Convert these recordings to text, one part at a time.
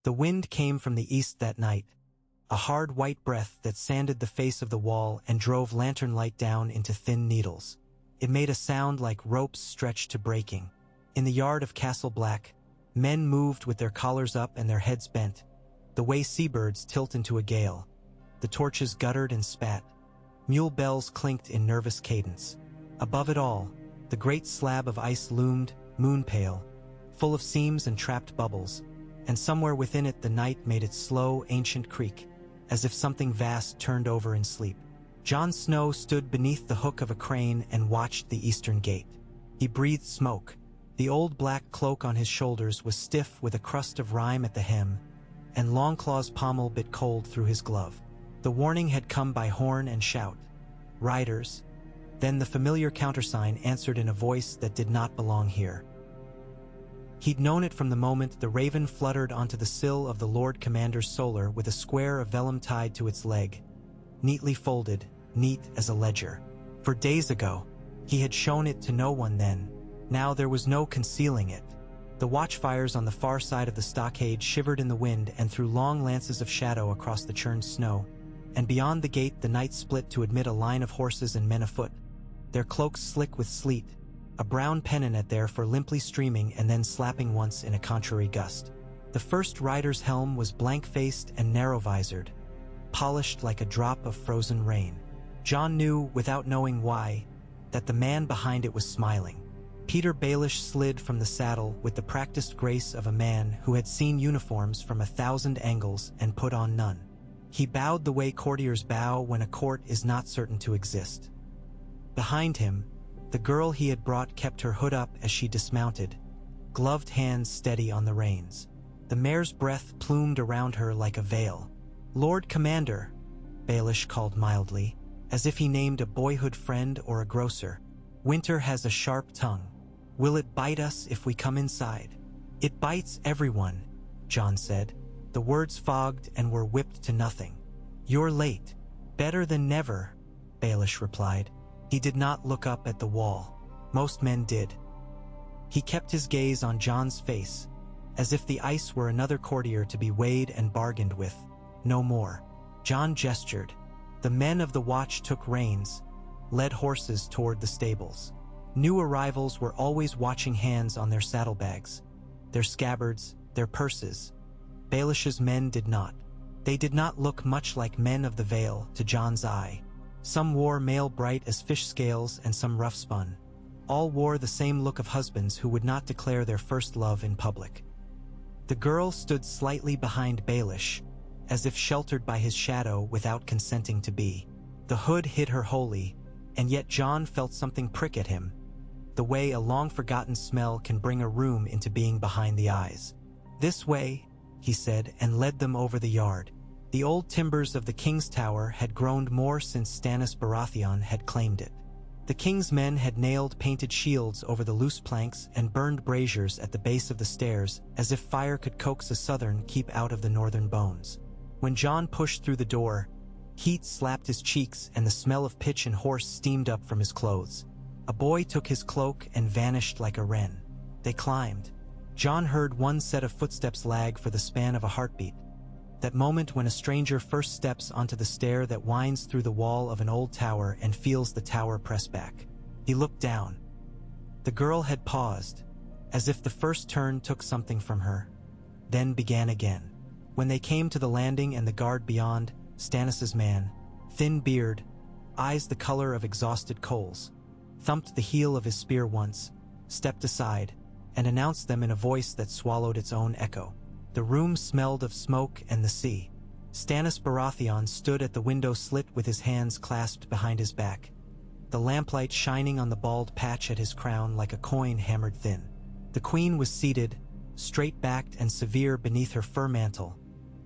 The wind came from the east that night, a hard white breath that sanded the face of the wall and drove lantern light down into thin needles. It made a sound like ropes stretched to breaking. In the yard of Castle Black, men moved with their collars up and their heads bent, the way seabirds tilt into a gale. The torches guttered and spat. Mule bells clinked in nervous cadence. Above it all, the great slab of ice loomed, moon-pale, full of seams and trapped bubbles, and somewhere within it the night made its slow, ancient creak, as if something vast turned over in sleep. Jon Snow stood beneath the hook of a crane and watched the eastern gate. He breathed smoke. The old black cloak on his shoulders was stiff with a crust of rime at the hem, and Longclaw's pommel bit cold through his glove. The warning had come by horn and shout. Riders. Then the familiar countersign answered in a voice that did not belong here. He'd known it from the moment the raven fluttered onto the sill of the Lord Commander's solar with a square of vellum tied to its leg, neatly folded, neat as a ledger. For days ago, he had shown it to no one then. Now there was no concealing it. The watchfires on the far side of the stockade shivered in the wind and threw long lances of shadow across the churned snow, and beyond the gate the night split to admit a line of horses and men afoot, their cloaks slick with sleet, a brown pennon there for limply streaming and then slapping once in a contrary gust. The first rider's helm was blank-faced and narrow-visored, polished like a drop of frozen rain. Jon knew, without knowing why, that the man behind it was smiling. Peter Baelish slid from the saddle with the practiced grace of a man who had seen uniforms from 1,000 angles and put on none. He bowed the way courtiers bow when a court is not certain to exist. Behind him, the girl he had brought kept her hood up as she dismounted, gloved hands steady on the reins. The mare's breath plumed around her like a veil. "Lord Commander," Baelish called mildly, as if he named a boyhood friend or a grocer, "winter has a sharp tongue. Will it bite us if we come inside?" "It bites everyone," Jon said. The words fogged and were whipped to nothing. "You're late." "Better than never," Baelish replied. He did not look up at the wall. Most men did. He kept his gaze on Jon's face, as if the ice were another courtier to be weighed and bargained with. No more. Jon gestured. The men of the watch took reins, led horses toward the stables. New arrivals were always watching hands on their saddlebags, their scabbards, their purses. Baelish's men did not. They did not look much like men of the Vale to Jon's eye. Some wore mail bright as fish scales and some rough spun. All wore the same look of husbands who would not declare their first love in public. The girl stood slightly behind Baelish, as if sheltered by his shadow without consenting to be. The hood hid her wholly, and yet Jon felt something prick at him, the way a long-forgotten smell can bring a room into being behind the eyes. "This way," he said, and led them over the yard. The old timbers of the King's Tower had groaned more since Stannis Baratheon had claimed it. The King's men had nailed painted shields over the loose planks and burned braziers at the base of the stairs, as if fire could coax a southern keep out of the northern bones. When Jon pushed through the door, heat slapped his cheeks and the smell of pitch and horse steamed up from his clothes. A boy took his cloak and vanished like a wren. They climbed. Jon heard one set of footsteps lag for the span of a heartbeat. That moment when a stranger first steps onto the stair that winds through the wall of an old tower and feels the tower press back. He looked down. The girl had paused, as if the first turn took something from her, then began again. When they came to the landing and the guard beyond, Stannis's man, thin beard, eyes the color of exhausted coals, thumped the heel of his spear once, stepped aside, and announced them in a voice that swallowed its own echo. The room smelled of smoke and the sea. Stannis Baratheon stood at the window slit with his hands clasped behind his back, the lamplight shining on the bald patch at his crown like a coin hammered thin. The queen was seated, straight-backed and severe beneath her fur mantle,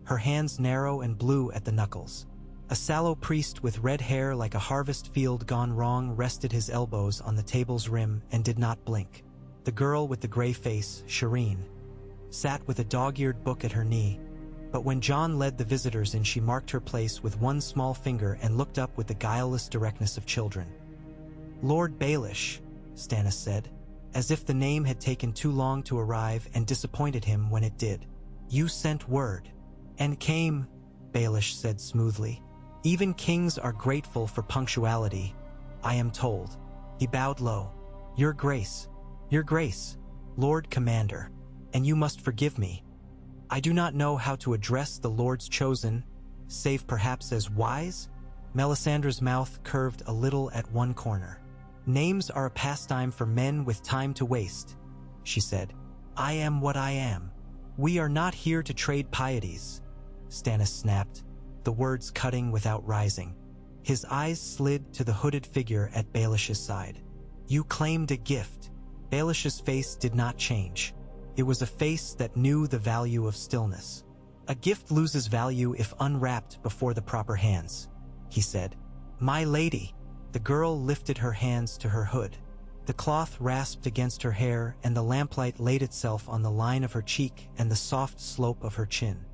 her hands narrow and blue at the knuckles. A sallow priest with red hair like a harvest field gone wrong rested his elbows on the table's rim and did not blink. The girl with the gray face, Shireen, sat with a dog-eared book at her knee, but when Jon led the visitors in she marked her place with one small finger and looked up with the guileless directness of children. "Lord Baelish," Stannis said, as if the name had taken too long to arrive and disappointed him when it did. You sent word. And came, Baelish said smoothly. Even kings are grateful for punctuality, I am told. He bowed low. Your Grace, Lord Commander, and you must forgive me. I do not know how to address the Lord's chosen, save perhaps as wise? Melisandre's mouth curved a little at one corner. Names are a pastime for men with time to waste, she said. I am what I am. We are not here to trade pieties, Stannis snapped, the words cutting without rising. His eyes slid to the hooded figure at Baelish's side. You claimed a gift. Baelish's face did not change. It was a face that knew the value of stillness. A gift loses value if unwrapped before the proper hands, he said. My lady. The girl lifted her hands to her hood. The cloth rasped against her hair, and the lamplight laid itself on the line of her cheek and the soft slope of her chin.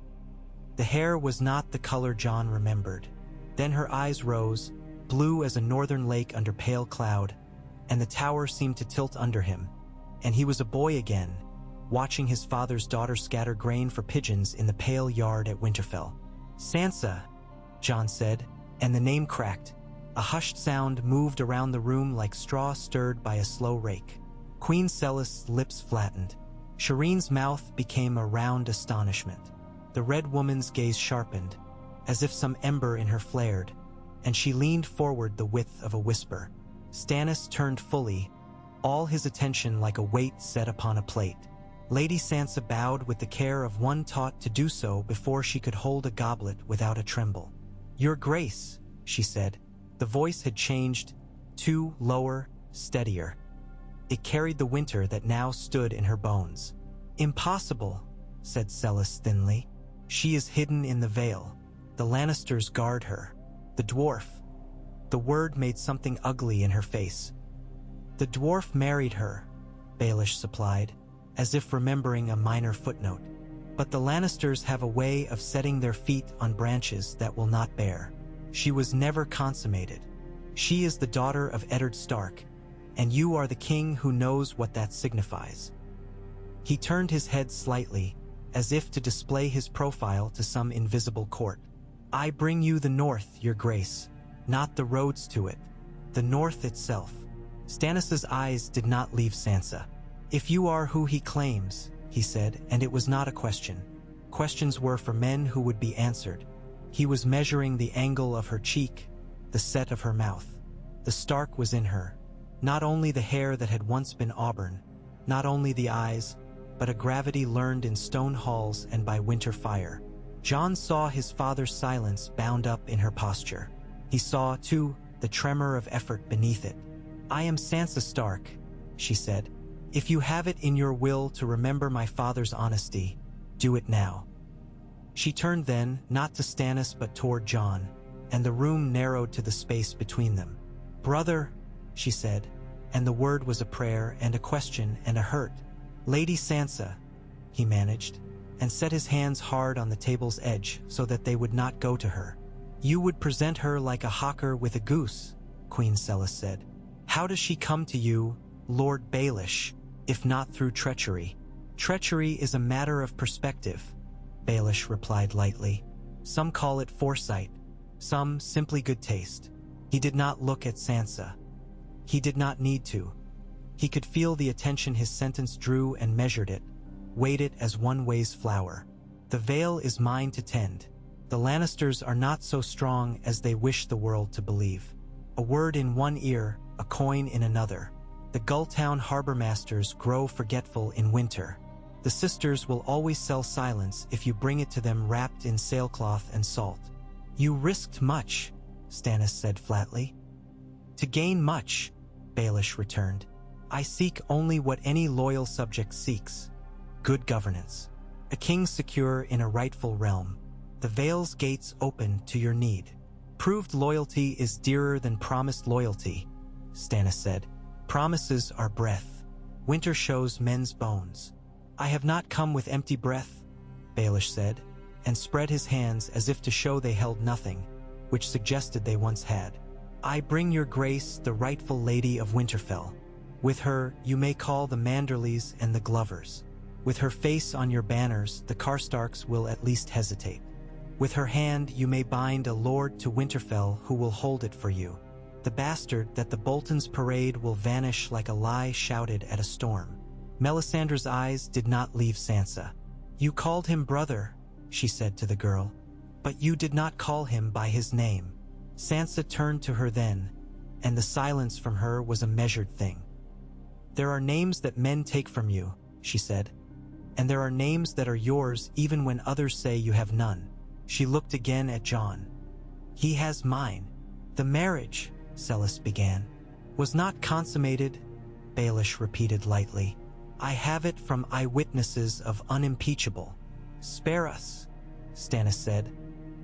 The hair was not the color Jon remembered. Then her eyes rose, blue as a northern lake under pale cloud, and the tower seemed to tilt under him, and he was a boy again, watching his father's daughter scatter grain for pigeons in the pale yard at Winterfell. Sansa, Jon said, and the name cracked. A hushed sound moved around the room like straw stirred by a slow rake. Queen Celis' lips flattened. Shireen's mouth became a round astonishment. The red woman's gaze sharpened, as if some ember in her flared, and she leaned forward the width of a whisper. Stannis turned fully, all his attention like a weight set upon a plate. Lady Sansa bowed with the care of one taught to do so before she could hold a goblet without a tremble. Your Grace, she said. The voice had changed, too lower, steadier. It carried the winter that now stood in her bones. Impossible, said Celis thinly. She is hidden in the Vale. The Lannisters guard her. The dwarf. The word made something ugly in her face. The dwarf married her, Baelish supplied, as if remembering a minor footnote. But the Lannisters have a way of setting their feet on branches that will not bear. She was never consummated. She is the daughter of Eddard Stark, and you are the king who knows what that signifies. He turned his head slightly, as if to display his profile to some invisible court. I bring you the North, Your Grace, not the roads to it, the North itself. Stannis's eyes did not leave Sansa. If you are who he claims, he said, and it was not a question. Questions were for men who would be answered. He was measuring the angle of her cheek, the set of her mouth. The Stark was in her. Not only the hair that had once been auburn, not only the eyes, but a gravity learned in stone halls and by winter fire. Jon saw his father's silence bound up in her posture. He saw, too, the tremor of effort beneath it. I am Sansa Stark, she said. If you have it in your will to remember my father's honesty, do it now. She turned then, not to Stannis but toward Jon, and the room narrowed to the space between them. Brother, she said, and the word was a prayer and a question and a hurt. Lady Sansa, he managed, and set his hands hard on the table's edge so that they would not go to her. You would present her like a hawker with a goose, Queen Celis said. How does she come to you, Lord Baelish, if not through treachery? Treachery is a matter of perspective, Baelish replied lightly. Some call it foresight, some simply good taste. He did not look at Sansa. He did not need to. He could feel the attention his sentence drew and measured it, weighed it as one weighs flour. The Vale is mine to tend. The Lannisters are not so strong as they wish the world to believe. A word in one ear, a coin in another. The Gulltown harbor masters grow forgetful in winter. The sisters will always sell silence if you bring it to them wrapped in sailcloth and salt. You risked much, Stannis said flatly. To gain much, Baelish returned. I seek only what any loyal subject seeks. Good governance. A king secure in a rightful realm. The Vale's gates open to your need. Proved loyalty is dearer than promised loyalty, Stannis said. Promises are breath. Winter shows men's bones. I have not come with empty breath, Baelish said, and spread his hands as if to show they held nothing, which suggested they once had. I bring your grace the rightful lady of Winterfell. With her, you may call the Manderleys and the Glovers. With her face on your banners, the Karstarks will at least hesitate. With her hand, you may bind a lord to Winterfell who will hold it for you. The bastard that the Boltons parade will vanish like a lie shouted at a storm. Melisandre's eyes did not leave Sansa. You called him brother, she said to the girl, but you did not call him by his name. Sansa turned to her then, and the silence from her was a measured thing. There are names that men take from you, she said, and there are names that are yours even when others say you have none. She looked again at Jon. He has mine. The marriage, Celis began, was not consummated, Baelish repeated lightly. I have it from eyewitnesses of unimpeachable. Spare us, Stannis said,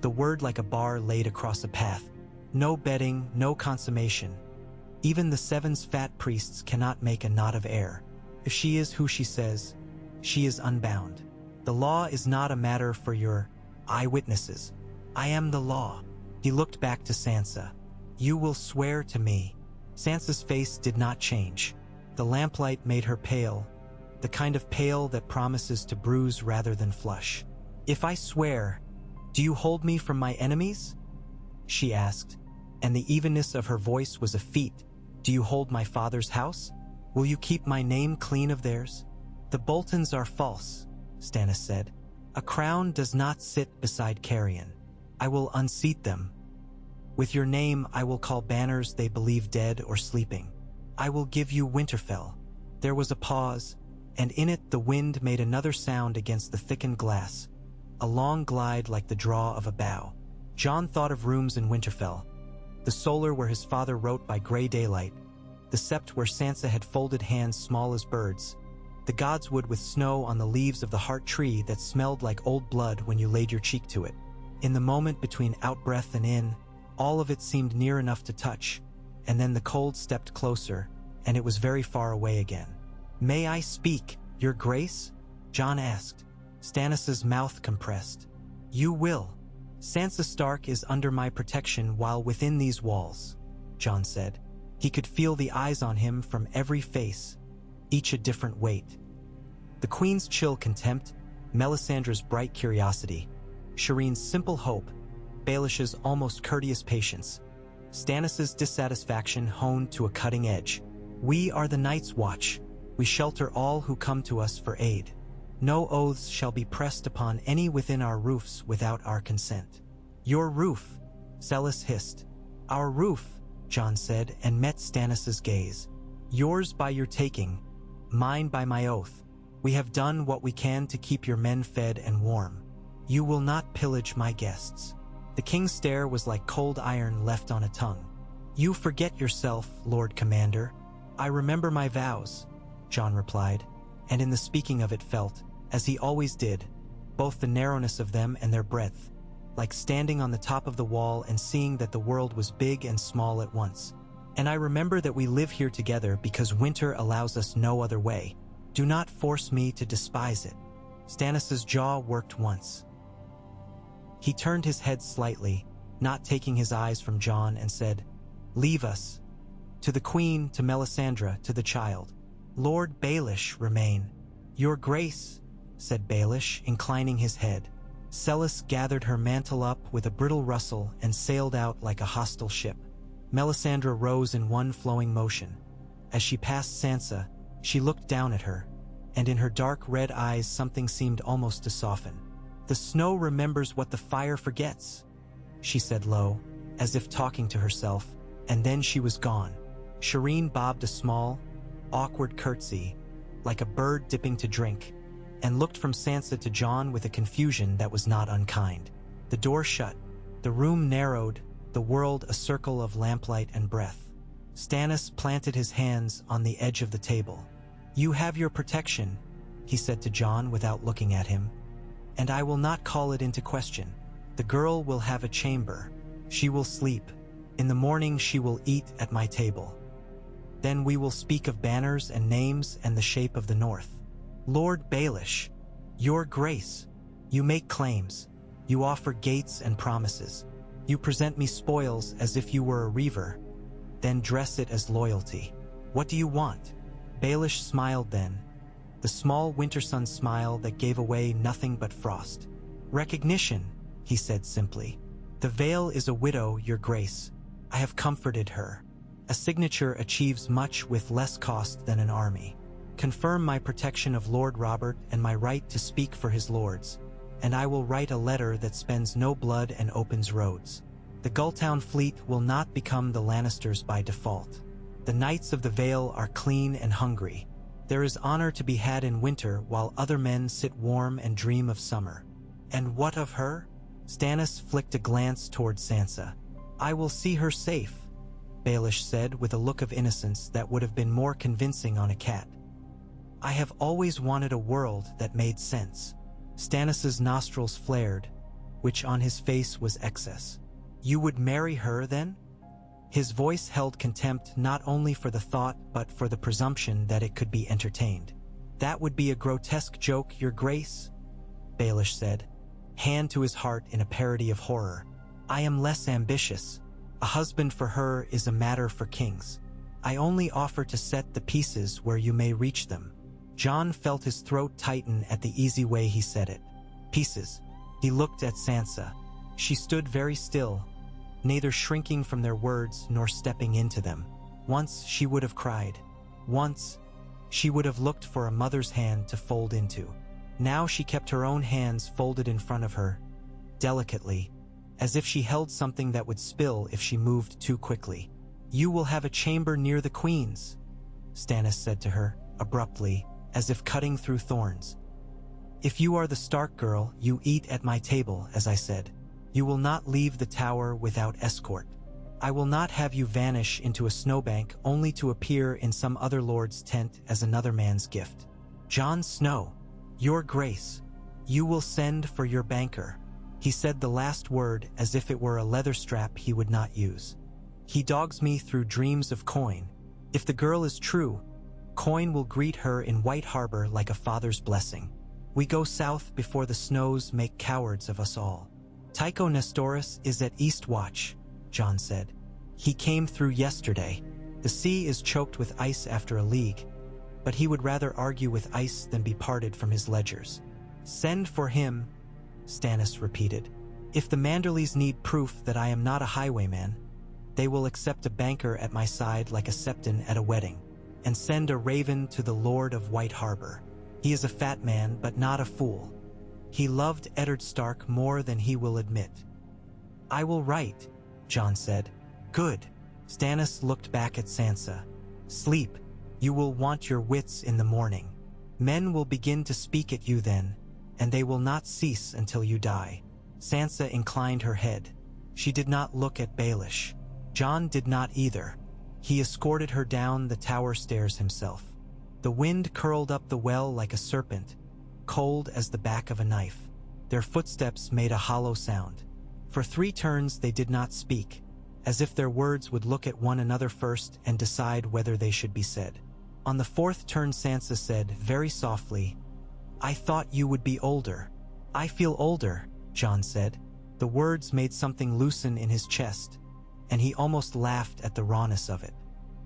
the word like a bar laid across a path. No betting, no consummation. Even the Seven's fat priests cannot make a knot of air. If she is who she says, she is unbound. The law is not a matter for your eyewitnesses. I am the law. He looked back to Sansa. You will swear to me. Sansa's face did not change. The lamplight made her pale, the kind of pale that promises to bruise rather than flush. If I swear, do you hold me from my enemies? She asked, and the evenness of her voice was a feat. Do you hold my father's house? Will you keep my name clean of theirs? The Boltons are false, Stannis said. A crown does not sit beside carrion. I will unseat them. With your name I will call banners they believe dead or sleeping. I will give you Winterfell. There was a pause, and in it the wind made another sound against the thickened glass, a long glide like the draw of a bow. Jon thought of rooms in Winterfell, the solar where his father wrote by gray daylight, the sept where Sansa had folded hands small as birds, the godswood with snow on the leaves of the heart tree that smelled like old blood when you laid your cheek to it. In the moment between out-breath and in, all of it seemed near enough to touch, and then the cold stepped closer, and it was very far away again. May I speak, your grace? Jon asked. Stannis's mouth compressed. You will. Sansa Stark is under my protection while within these walls, Jon said. He could feel the eyes on him from every face, each a different weight. The Queen's chill contempt, Melisandre's bright curiosity, Shireen's simple hope, Baelish's almost courteous patience, Stannis's dissatisfaction honed to a cutting edge. We are the Night's Watch. We shelter all who come to us for aid. No oaths shall be pressed upon any within our roofs without our consent. Your roof, Celis hissed. Our roof, Jon said, and met Stannis's gaze. Yours by your taking, mine by my oath. We have done what we can to keep your men fed and warm. You will not pillage my guests. The king's stare was like cold iron left on a tongue. You forget yourself, Lord Commander. I remember my vows, Jon replied, and in the speaking of it felt, as he always did, both the narrowness of them and their breadth, like standing on the top of the wall and seeing that the world was big and small at once. And I remember that we live here together because winter allows us no other way. Do not force me to despise it. Stannis's jaw worked once. He turned his head slightly, not taking his eyes from Jon, and said, Leave us. To the Queen, to Melisandre, to the child. Lord Baelish remain. Your grace, said Baelish, inclining his head. Celis gathered her mantle up with a brittle rustle and sailed out like a hostile ship. Melisandre rose in one flowing motion. As she passed Sansa, she looked down at her, and in her dark red eyes something seemed almost to soften. The snow remembers what the fire forgets, she said low, as if talking to herself, and then she was gone. Shireen bobbed a small, awkward curtsy, like a bird dipping to drink, and looked from Sansa to Jon with a confusion that was not unkind. The door shut, the room narrowed, the world a circle of lamplight and breath. Stannis planted his hands on the edge of the table. You have your protection, he said to Jon without looking at him, and I will not call it into question. The girl will have a chamber. She will sleep. In the morning she will eat at my table. Then we will speak of banners and names and the shape of the north. Lord Baelish, your grace, you make claims. You offer gates and promises. You present me spoils as if you were a reaver, then dress it as loyalty. What do you want? Baelish smiled then, the small winter sun smile that gave away nothing but frost. "Recognition," he said simply. "The veil is a widow, your grace. I have comforted her. A signature achieves much with less cost than an army. Confirm my protection of Lord Robert and my right to speak for his lords, and I will write a letter that spends no blood and opens roads. The Gulltown fleet will not become the Lannisters by default. The Knights of the Vale are clean and hungry. There is honor to be had in winter while other men sit warm and dream of summer. And what of her?" Stannis flicked a glance toward Sansa. "I will see her safe," Baelish said with a look of innocence that would have been more convincing on a cat. "I have always wanted a world that made sense." Stannis's nostrils flared, which on his face was excess. "You would marry her, then?" His voice held contempt not only for the thought but for the presumption that it could be entertained. "That would be a grotesque joke, your grace," Baelish said, hand to his heart in a parody of horror. "I am less ambitious. A husband for her is a matter for kings. I only offer to set the pieces where you may reach them." Jon felt his throat tighten at the easy way he said it. "Pieces." He looked at Sansa. She stood very still, neither shrinking from their words nor stepping into them. Once she would have cried. Once she would have looked for a mother's hand to fold into. Now she kept her own hands folded in front of her, delicately, as if she held something that would spill if she moved too quickly. "You will have a chamber near the Queen's," Stannis said to her, abruptly, as if cutting through thorns. "If you are the Stark girl, you eat at my table, as I said. You will not leave the tower without escort. I will not have you vanish into a snowbank only to appear in some other lord's tent as another man's gift. Jon Snow, your grace, you will send for your banker." He said the last word as if it were a leather strap he would not use. "He dogs me through dreams of coin. If the girl is true, coin will greet her in White Harbor like a father's blessing. We go south before the snows make cowards of us all." "Tycho Nestoris is at Eastwatch," Jon said. "He came through yesterday. The sea is choked with ice after a league, but he would rather argue with ice than be parted from his ledgers." "Send for him," Stannis repeated. "If the Manderleys need proof that I am not a highwayman, they will accept a banker at my side like a septon at a wedding, and send a raven to the Lord of White Harbor. He is a fat man, but not a fool. He loved Eddard Stark more than he will admit." "I will write," Jon said. "Good." Stannis looked back at Sansa. "Sleep. You will want your wits in the morning. Men will begin to speak at you then, and they will not cease until you die." Sansa inclined her head. She did not look at Baelish. Jon did not either. He escorted her down the tower stairs himself. The wind curled up the well like a serpent, cold as the back of a knife. Their footsteps made a hollow sound. For 3 turns they did not speak, as if their words would look at one another first and decide whether they should be said. On the 4th turn Sansa said, very softly, "I thought you would be older." "I feel older," Jon said. The words made something loosen in his chest, and he almost laughed at the rawness of it.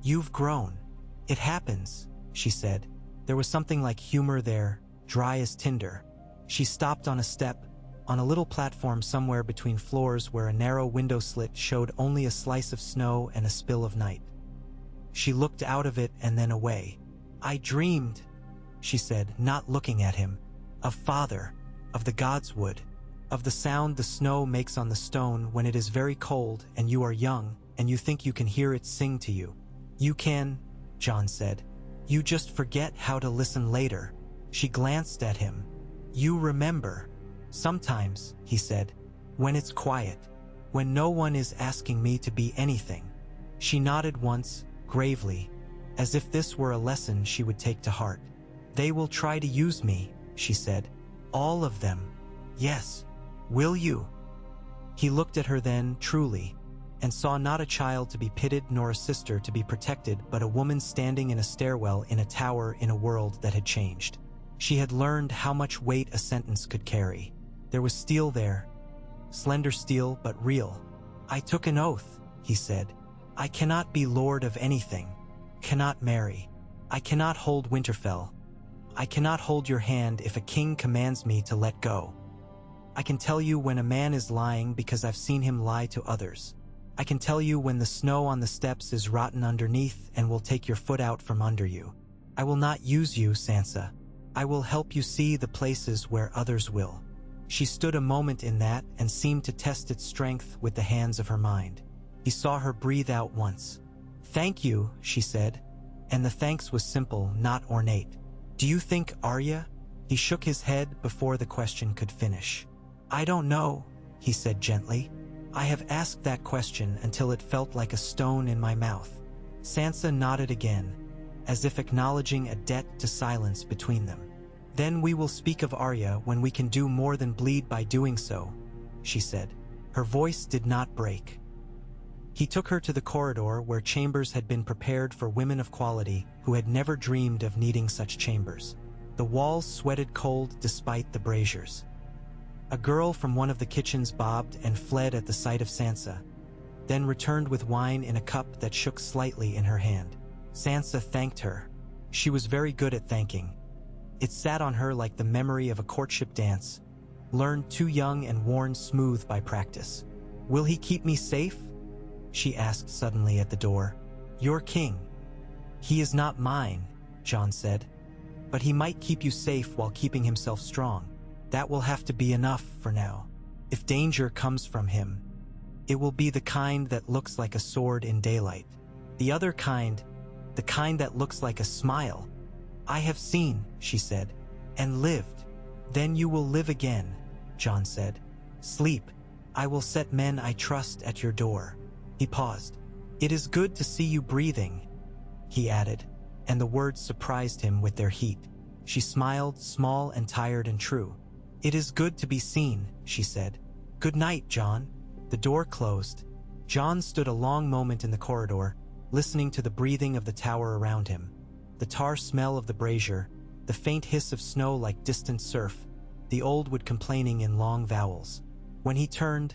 "You've grown." "It happens," she said. There was something like humor there, dry as tinder. She stopped on a step, on a little platform somewhere between floors where a narrow window slit showed only a slice of snow and a spill of night. She looked out of it and then away. "I dreamed," she said, not looking at him, "of father, of the godswood, of the sound the snow makes on the stone when it is very cold and you are young and you think you can hear it sing to you. You can," Jon said. "You just forget how to listen later." She glanced at him. "You remember." "Sometimes," he said, "when it's quiet, when no one is asking me to be anything." She nodded once, gravely, as if this were a lesson she would take to heart. "They will try to use me," she said. "All of them." "Yes. Will you?" He looked at her then, truly, and saw not a child to be pitied nor a sister to be protected, but a woman standing in a stairwell in a tower in a world that had changed. She had learned how much weight a sentence could carry. There was steel there, slender steel but real. "I took an oath," he said. "I cannot be lord of anything, cannot marry. I cannot hold Winterfell. I cannot hold your hand if a king commands me to let go. I can tell you when a man is lying because I've seen him lie to others. I can tell you when the snow on the steps is rotten underneath and will take your foot out from under you. I will not use you, Sansa. I will help you see the places where others will." She stood a moment in that and seemed to test its strength with the hands of her mind. He saw her breathe out once. "Thank you," she said, and the thanks was simple, not ornate. "Do you think Arya?" He shook his head before the question could finish. "I don't know," he said gently. "I have asked that question until it felt like a stone in my mouth." Sansa nodded again, as if acknowledging a debt to silence between them. "Then we will speak of Arya when we can do more than bleed by doing so," she said. Her voice did not break. He took her to the corridor where chambers had been prepared for women of quality who had never dreamed of needing such chambers. The walls sweated cold despite the braziers. A girl from one of the kitchens bobbed and fled at the sight of Sansa, then returned with wine in a cup that shook slightly in her hand. Sansa thanked her. She was very good at thanking. It sat on her like the memory of a courtship dance, learned too young and worn smooth by practice. "Will he keep me safe?" she asked suddenly at the door. "Your king." "He is not mine," Jon said. "But he might keep you safe while keeping himself strong. That will have to be enough for now. If danger comes from him, it will be the kind that looks like a sword in daylight. The other kind, the kind that looks like a smile, I have seen," she said, "and lived." "Then you will live again," Jon said. "Sleep. I will set men I trust at your door." He paused. "It is good to see you breathing," he added, and the words surprised him with their heat. She smiled, small and tired and true. "It is good to be seen," she said. "Good night, Jon." The door closed. Jon stood a long moment in the corridor, listening to the breathing of the tower around him. The tar smell of the brazier, the faint hiss of snow like distant surf, the old wood complaining in long vowels. When he turned,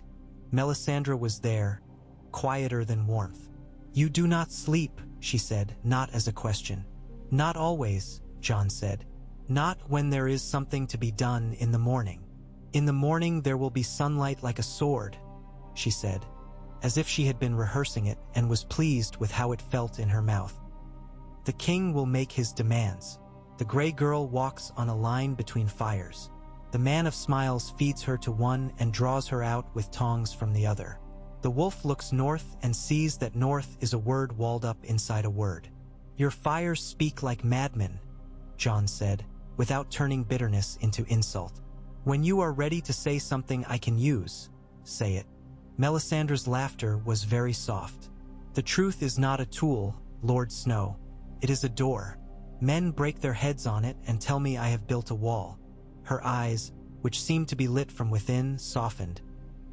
Melisandre was there, quieter than warmth. "You do not sleep," she said, not as a question. "Not always," Jon said. "Not when there is something to be done in the morning." "In the morning there will be sunlight like a sword," she said, as if she had been rehearsing it and was pleased with how it felt in her mouth. "The king will make his demands. The gray girl walks on a line between fires. The man of smiles feeds her to one and draws her out with tongs from the other. The wolf looks north and sees that north is a word walled up inside a word." "Your fires speak like madmen," Jon said, without turning bitterness into insult. "When you are ready to say something I can use, say it." Melisandre's laughter was very soft. "The truth is not a tool, Lord Snow. It is a door. Men break their heads on it and tell me I have built a wall." Her eyes, which seemed to be lit from within, softened,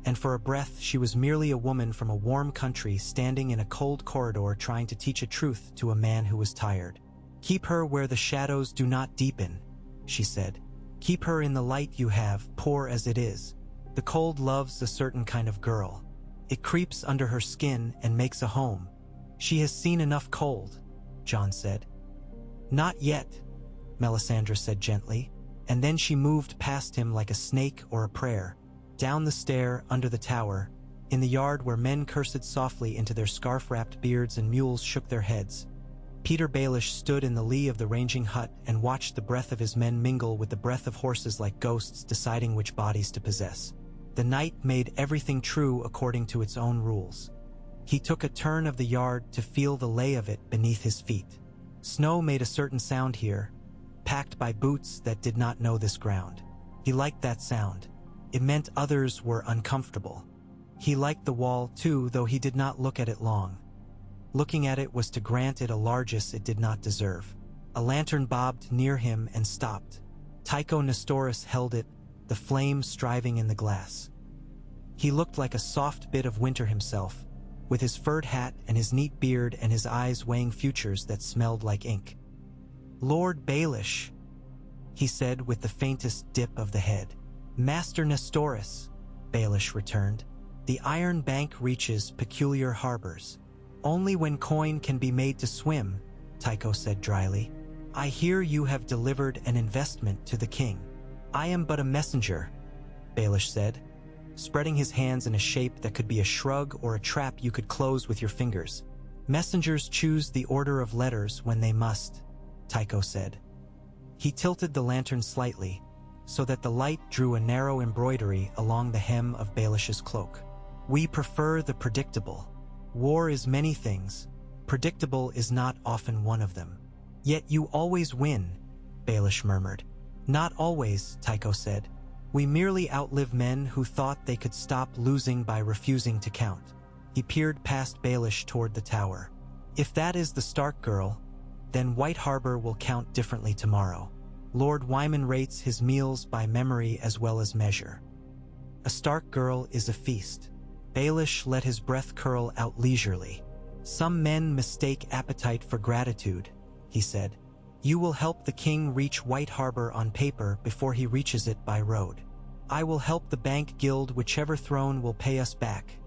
and for a breath she was merely a woman from a warm country standing in a cold corridor trying to teach a truth to a man who was tired. "Keep her where the shadows do not deepen," she said. "Keep her in the light you have, poor as it is. The cold loves a certain kind of girl. It creeps under her skin and makes a home. She has seen enough cold," Jon said. "Not yet," Melisandre said gently, and then she moved past him like a snake or a prayer, down the stair, under the tower, in the yard where men cursed softly into their scarf-wrapped beards and mules shook their heads. Peter Baelish stood in the lee of the ranging hut and watched the breath of his men mingle with the breath of horses like ghosts deciding which bodies to possess. The night made everything true according to its own rules. He took a turn of the yard to feel the lay of it beneath his feet. Snow made a certain sound here, packed by boots that did not know this ground. He liked that sound. It meant others were uncomfortable. He liked the wall too, though he did not look at it long. Looking at it was to grant it a largesse it did not deserve. A lantern bobbed near him and stopped. Tycho Nestoris held it, the flame striving in the glass. He looked like a soft bit of winter himself, with his furred hat and his neat beard and his eyes weighing futures that smelled like ink. "Lord Baelish," he said with the faintest dip of the head. "Master Nestoris," Baelish returned. "The Iron Bank reaches peculiar harbors. Only when coin can be made to swim," Tycho said dryly. "I hear you have delivered an investment to the king." "I am but a messenger," Baelish said, spreading his hands in a shape that could be a shrug or a trap you could close with your fingers. "Messengers choose the order of letters when they must," Tycho said. He tilted the lantern slightly, so that the light drew a narrow embroidery along the hem of Baelish's cloak. "We prefer the predictable. War is many things. Predictable is not often one of them." "Yet you always win," Baelish murmured. "Not always," Tycho said. "We merely outlive men who thought they could stop losing by refusing to count." He peered past Baelish toward the tower. "If that is the Stark girl, then White Harbor will count differently tomorrow. Lord Wyman rates his meals by memory as well as measure. A Stark girl is a feast." Baelish let his breath curl out leisurely. "Some men mistake appetite for gratitude," he said. "You will help the king reach White Harbor on paper before he reaches it by road." "I will help the Bank Guild whichever throne will pay us back,"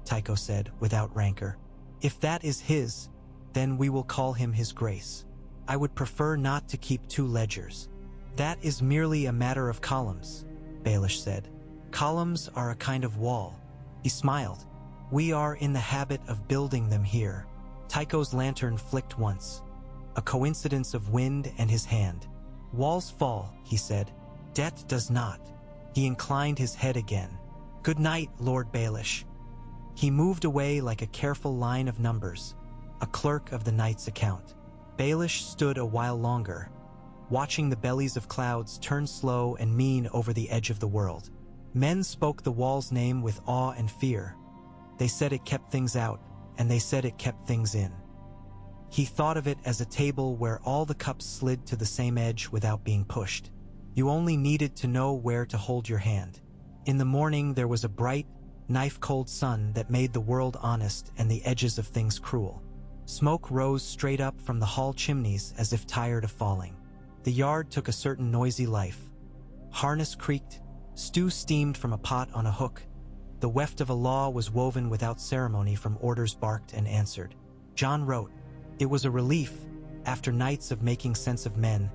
Tycho said without rancor. "If that is his, then we will call him His Grace. I would prefer not to keep two ledgers." "That is merely a matter of columns," Baelish said. "Columns are a kind of wall." He smiled. "We are in the habit of building them here." Tycho's lantern flicked once, a coincidence of wind and his hand. "Walls fall," he said. "Debt does not." He inclined his head again. "Good night, Lord Baelish." He moved away like a careful line of numbers, a clerk of the night's account. Baelish stood a while longer, watching the bellies of clouds turn slow and mean over the edge of the world. Men spoke the wall's name with awe and fear. They said it kept things out, and they said it kept things in. He thought of it as a table where all the cups slid to the same edge without being pushed. You only needed to know where to hold your hand. In the morning there was a bright, knife-cold sun that made the world honest and the edges of things cruel. Smoke rose straight up from the hall chimneys as if tired of falling. The yard took a certain noisy life. Harness creaked, stew steamed from a pot on a hook. The weft of a law was woven without ceremony from orders barked and answered. John wrote. It was a relief, after nights of making sense of men,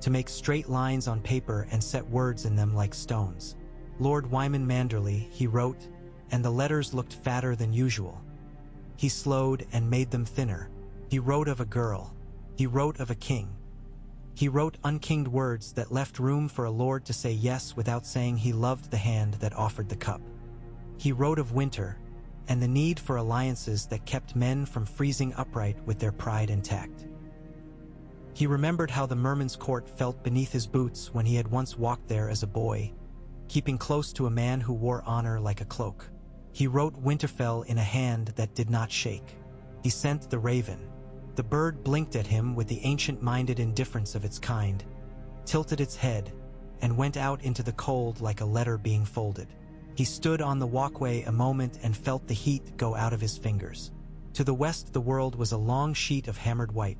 to make straight lines on paper and set words in them like stones. Lord Wyman Manderley, he wrote, and the letters looked fatter than usual. He slowed and made them thinner. He wrote of a girl. He wrote of a king. He wrote unkinged words that left room for a lord to say yes without saying he loved the hand that offered the cup. He wrote of winter, and the need for alliances that kept men from freezing upright with their pride intact. He remembered how the Merman's court felt beneath his boots when he had once walked there as a boy, keeping close to a man who wore honor like a cloak. He wrote Winterfell in a hand that did not shake. He sent the raven. The bird blinked at him with the ancient-minded indifference of its kind, tilted its head, and went out into the cold like a letter being folded. He stood on the walkway a moment and felt the heat go out of his fingers. To the west the world was a long sheet of hammered white,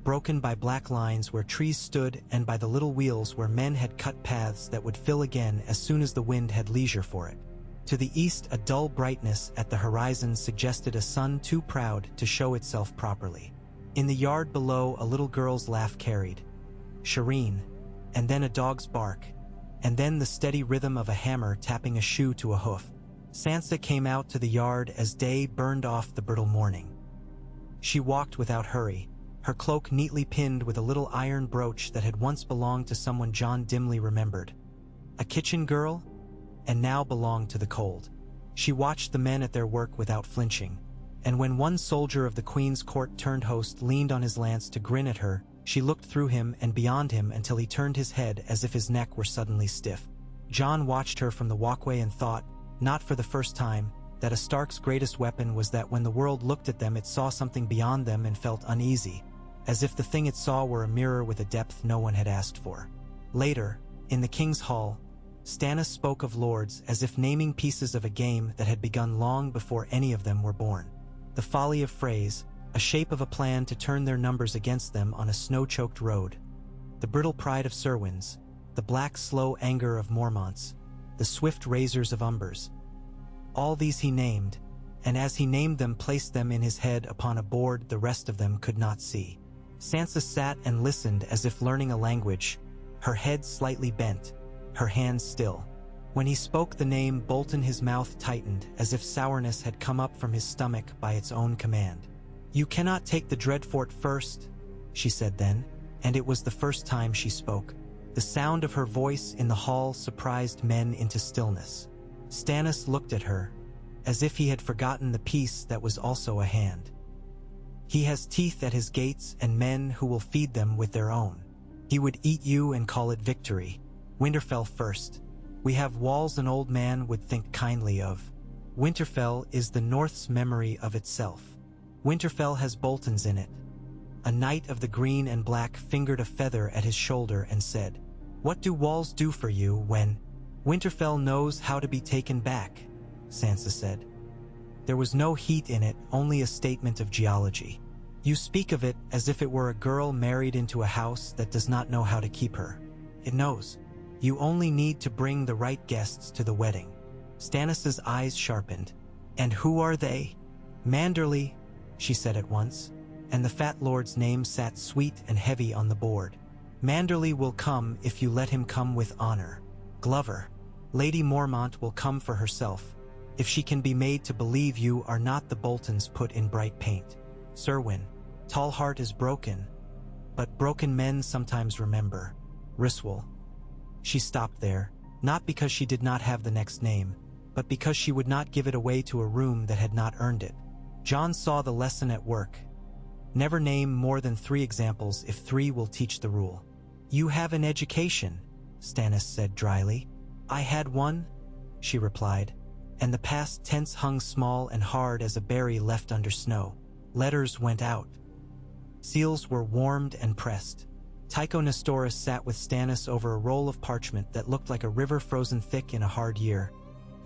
broken by black lines where trees stood and by the little wheels where men had cut paths that would fill again as soon as the wind had leisure for it. To the east a dull brightness at the horizon suggested a sun too proud to show itself properly. In the yard below a little girl's laugh carried, Shireen, and then a dog's bark, and then the steady rhythm of a hammer tapping a shoe to a hoof. Sansa came out to the yard as day burned off the brittle morning. She walked without hurry, her cloak neatly pinned with a little iron brooch that had once belonged to someone John dimly remembered. A kitchen girl, and now belonged to the cold. She watched the men at their work without flinching, and when one soldier of the Queen's court turned host leaned on his lance to grin at her, she looked through him and beyond him until he turned his head as if his neck were suddenly stiff. John watched her from the walkway and thought, not for the first time, that a Stark's greatest weapon was that when the world looked at them it saw something beyond them and felt uneasy, as if the thing it saw were a mirror with a depth no one had asked for. Later, in the King's Hall, Stannis spoke of lords as if naming pieces of a game that had begun long before any of them were born. The folly of phrase, a shape of a plan to turn their numbers against them on a snow-choked road. The brittle pride of Serwins, the black slow anger of Mormonts, the swift razors of Umbers. All these he named, and as he named them placed them in his head upon a board the rest of them could not see. Sansa sat and listened as if learning a language, her head slightly bent, her hands still. When he spoke the name Bolton, his mouth tightened as if sourness had come up from his stomach by its own command. "You cannot take the Dreadfort first," she said then, and it was the first time she spoke. The sound of her voice in the hall surprised men into stillness. Stannis looked at her, as if he had forgotten the peace that was also a hand. "He has teeth at his gates and men who will feed them with their own. He would eat you and call it victory. Winterfell first. We have walls an old man would think kindly of. Winterfell is the North's memory of itself. Winterfell has Boltons in it." A knight of the green and black fingered a feather at his shoulder and said, "What do walls do for you when—" "Winterfell knows how to be taken back," Sansa said. There was no heat in it, only a statement of geology. "You speak of it as if it were a girl married into a house that does not know how to keep her. It knows. You only need to bring the right guests to the wedding." Stannis's eyes sharpened. "And who are they?" "Manderly," she said at once, and the fat lord's name sat sweet and heavy on the board. "Manderly will come if you let him come with honor. Glover. Lady Mormont will come for herself, if she can be made to believe you are not the Boltons put in bright paint. Serwyn. Tall heart is broken, but broken men sometimes remember. Ryswell." She stopped there, not because she did not have the next name, but because she would not give it away to a room that had not earned it. Jon saw the lesson at work. Never name more than 3 examples if 3 will teach the rule. "You have an education," Stannis said dryly. "I had one," she replied, and the past tense hung small and hard as a berry left under snow. Letters went out. Seals were warmed and pressed. Tycho Nestoris sat with Stannis over a roll of parchment that looked like a river frozen thick in a hard year,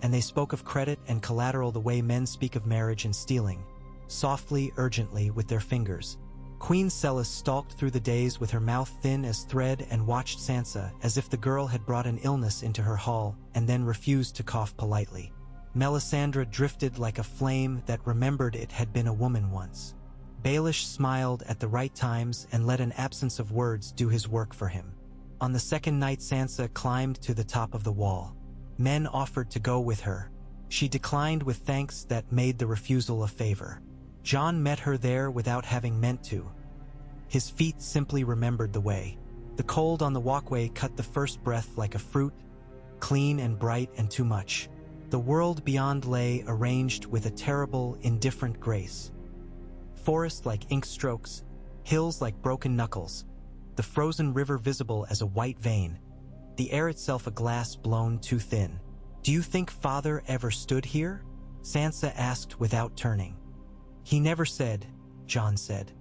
and they spoke of credit and collateral the way men speak of marriage and stealing, softly, urgently, with their fingers. Queen Celis stalked through the days with her mouth thin as thread and watched Sansa as if the girl had brought an illness into her hall and then refused to cough politely. Melisandre drifted like a flame that remembered it had been a woman once. Baelish smiled at the right times and let an absence of words do his work for him. On the second night Sansa climbed to the top of the wall. Men offered to go with her. She declined with thanks that made the refusal a favor. Jon met her there without having meant to. His feet simply remembered the way. The cold on the walkway cut the first breath like a fruit, clean and bright and too much. The world beyond lay arranged with a terrible, indifferent grace. Forest like ink strokes, hills like broken knuckles, the frozen river visible as a white vein, the air itself a glass blown too thin. "Do you think father ever stood here?" Sansa asked without turning. "He never said," Jon said.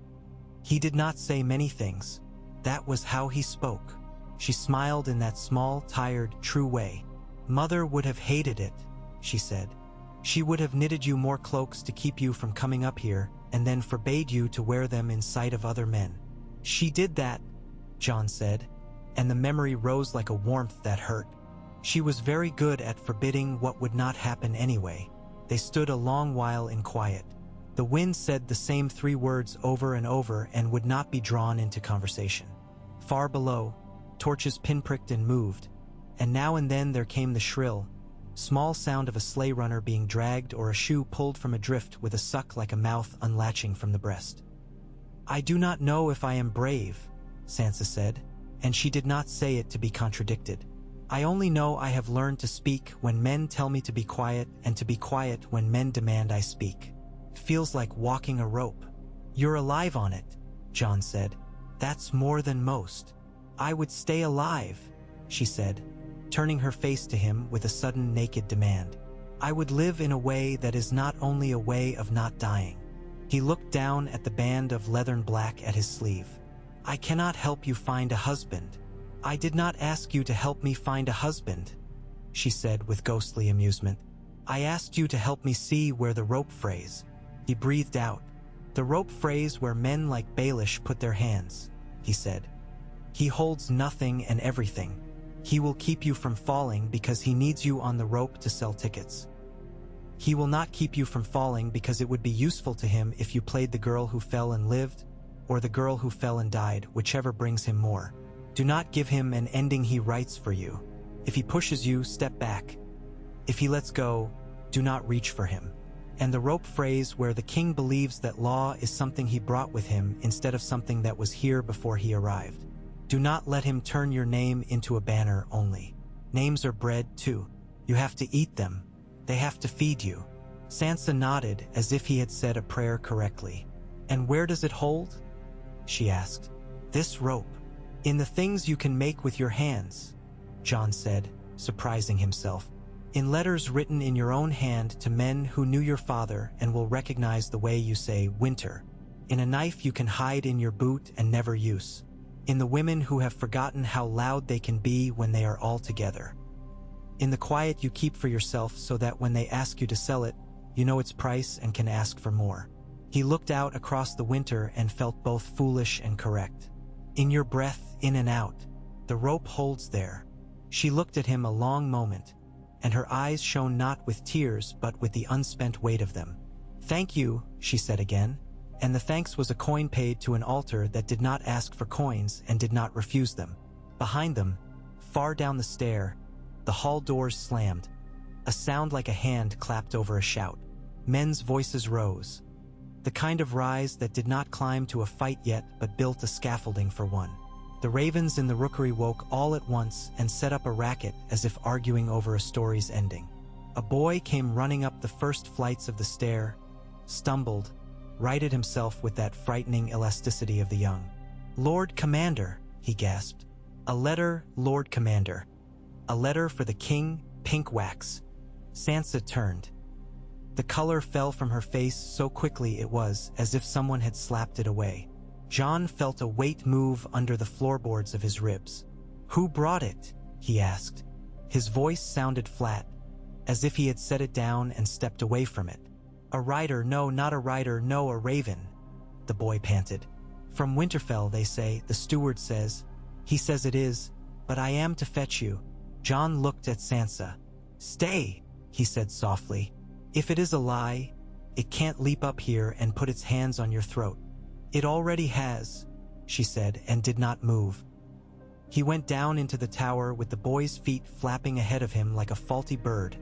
"He did not say many things. That was how he spoke." She smiled in that small, tired, true way. "Mother would have hated it," she said. "She would have knitted you more cloaks to keep you from coming up here, and then forbade you to wear them in sight of other men." "She did that," Jon said, and the memory rose like a warmth that hurt. "She was very good at forbidding what would not happen anyway." They stood a long while in quiet. The wind said the same 3 words over and over and would not be drawn into conversation. Far below, torches pinpricked and moved, and now and then there came the shrill, small sound of a sleigh runner being dragged or a shoe pulled from a drift with a suck like a mouth unlatching from the breast. "I do not know if I am brave," Sansa said, and she did not say it to be contradicted. "I only know I have learned to speak when men tell me to be quiet and to be quiet when men demand I speak. Feels like walking a rope." "You're alive on it," Jon said. "That's more than most." "I would stay alive," she said, turning her face to him with a sudden naked demand. "I would live in a way that is not only a way of not dying." He looked down at the band of leathern black at his sleeve. "I cannot help you find a husband." "I did not ask you to help me find a husband," she said with ghostly amusement. "I asked you to help me see where the rope frays." He breathed out. "The rope frays where men like Baelish put their hands," he said. "He holds nothing and everything. He will keep you from falling because he needs you on the rope to sell tickets. He will not keep you from falling because it would be useful to him if you played the girl who fell and lived." or the girl who fell and died, whichever brings him more. Do not give him an ending he writes for you. If he pushes you, step back. If he lets go, do not reach for him. And the rope phrase where the king believes that law is something he brought with him instead of something that was here before he arrived. Do not let him turn your name into a banner only. Names are bread too. You have to eat them. They have to feed you. Sansa nodded as if he had said a prayer correctly. And where does it hold? She asked. This rope. In the things you can make with your hands, Jon said, surprising himself. In letters written in your own hand to men who knew your father and will recognize the way you say winter. In a knife you can hide in your boot and never use. In the women who have forgotten how loud they can be when they are all together. In the quiet you keep for yourself so that when they ask you to sell it, you know its price and can ask for more. He looked out across the winter and felt both foolish and correct. In your breath, in and out, the rope holds there. She looked at him a long moment, and her eyes shone not with tears but with the unspent weight of them. Thank you, she said again, and the thanks was a coin paid to an altar that did not ask for coins and did not refuse them. Behind them, far down the stair, the hall doors slammed. A sound like a hand clapped over a shout. Men's voices rose. The kind of rise that did not climb to a fight yet but built a scaffolding for one. The ravens in the rookery woke all at once and set up a racket as if arguing over a story's ending. A boy came running up the first flights of the stair, stumbled, righted himself with that frightening elasticity of the young. Lord Commander, he gasped. A letter, Lord Commander. A letter for the king, pink wax. Sansa turned. The color fell from her face so quickly it was as if someone had slapped it away. Jon felt a weight move under the floorboards of his ribs. Who brought it? He asked. His voice sounded flat, as if he had set it down and stepped away from it. A rider, no, not a rider, no, a raven, the boy panted. From Winterfell, they say, the steward says. He says it is, but I am to fetch you. Jon looked at Sansa. Stay, he said softly. If it is a lie, it can't leap up here and put its hands on your throat. It already has, she said, and did not move. He went down into the tower with the boy's feet flapping ahead of him like a faulty bird,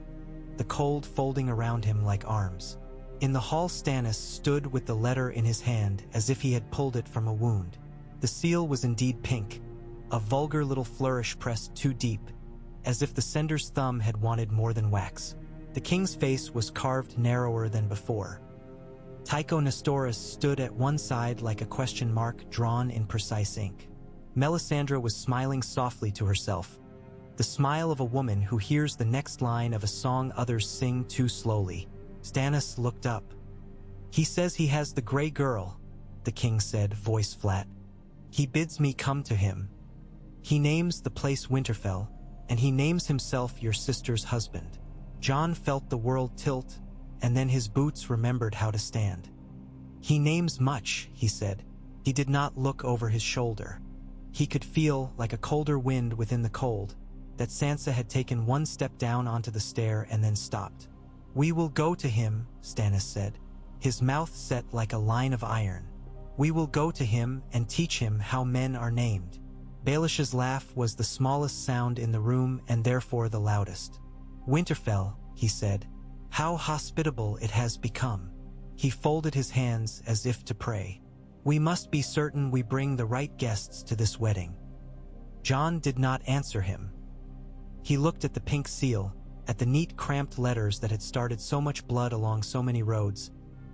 the cold folding around him like arms. In the hall Stannis stood with the letter in his hand as if he had pulled it from a wound. The seal was indeed pink, a vulgar little flourish pressed too deep, as if the sender's thumb had wanted more than wax. The king's face was carved narrower than before. Tycho Nestoris stood at one side like a question mark drawn in precise ink. Melisandre was smiling softly to herself, the smile of a woman who hears the next line of a song others sing too slowly. Stannis looked up. He says he has the gray girl, the king said, voice flat. He bids me come to him. He names the place Winterfell, and he names himself your sister's husband. Jon felt the world tilt, and then his boots remembered how to stand. He names much, he said. He did not look over his shoulder. He could feel, like a colder wind within the cold, that Sansa had taken one step down onto the stair and then stopped. We will go to him, Stannis said, his mouth set like a line of iron. We will go to him and teach him how men are named. Baelish's laugh was the smallest sound in the room and therefore the loudest. Winterfell, he said, how hospitable it has become. He folded his hands as if to pray. We must be certain we bring the right guests to this wedding. Jon did not answer him. He looked at the pink seal, at the neat cramped letters that had started so much blood along so many roads,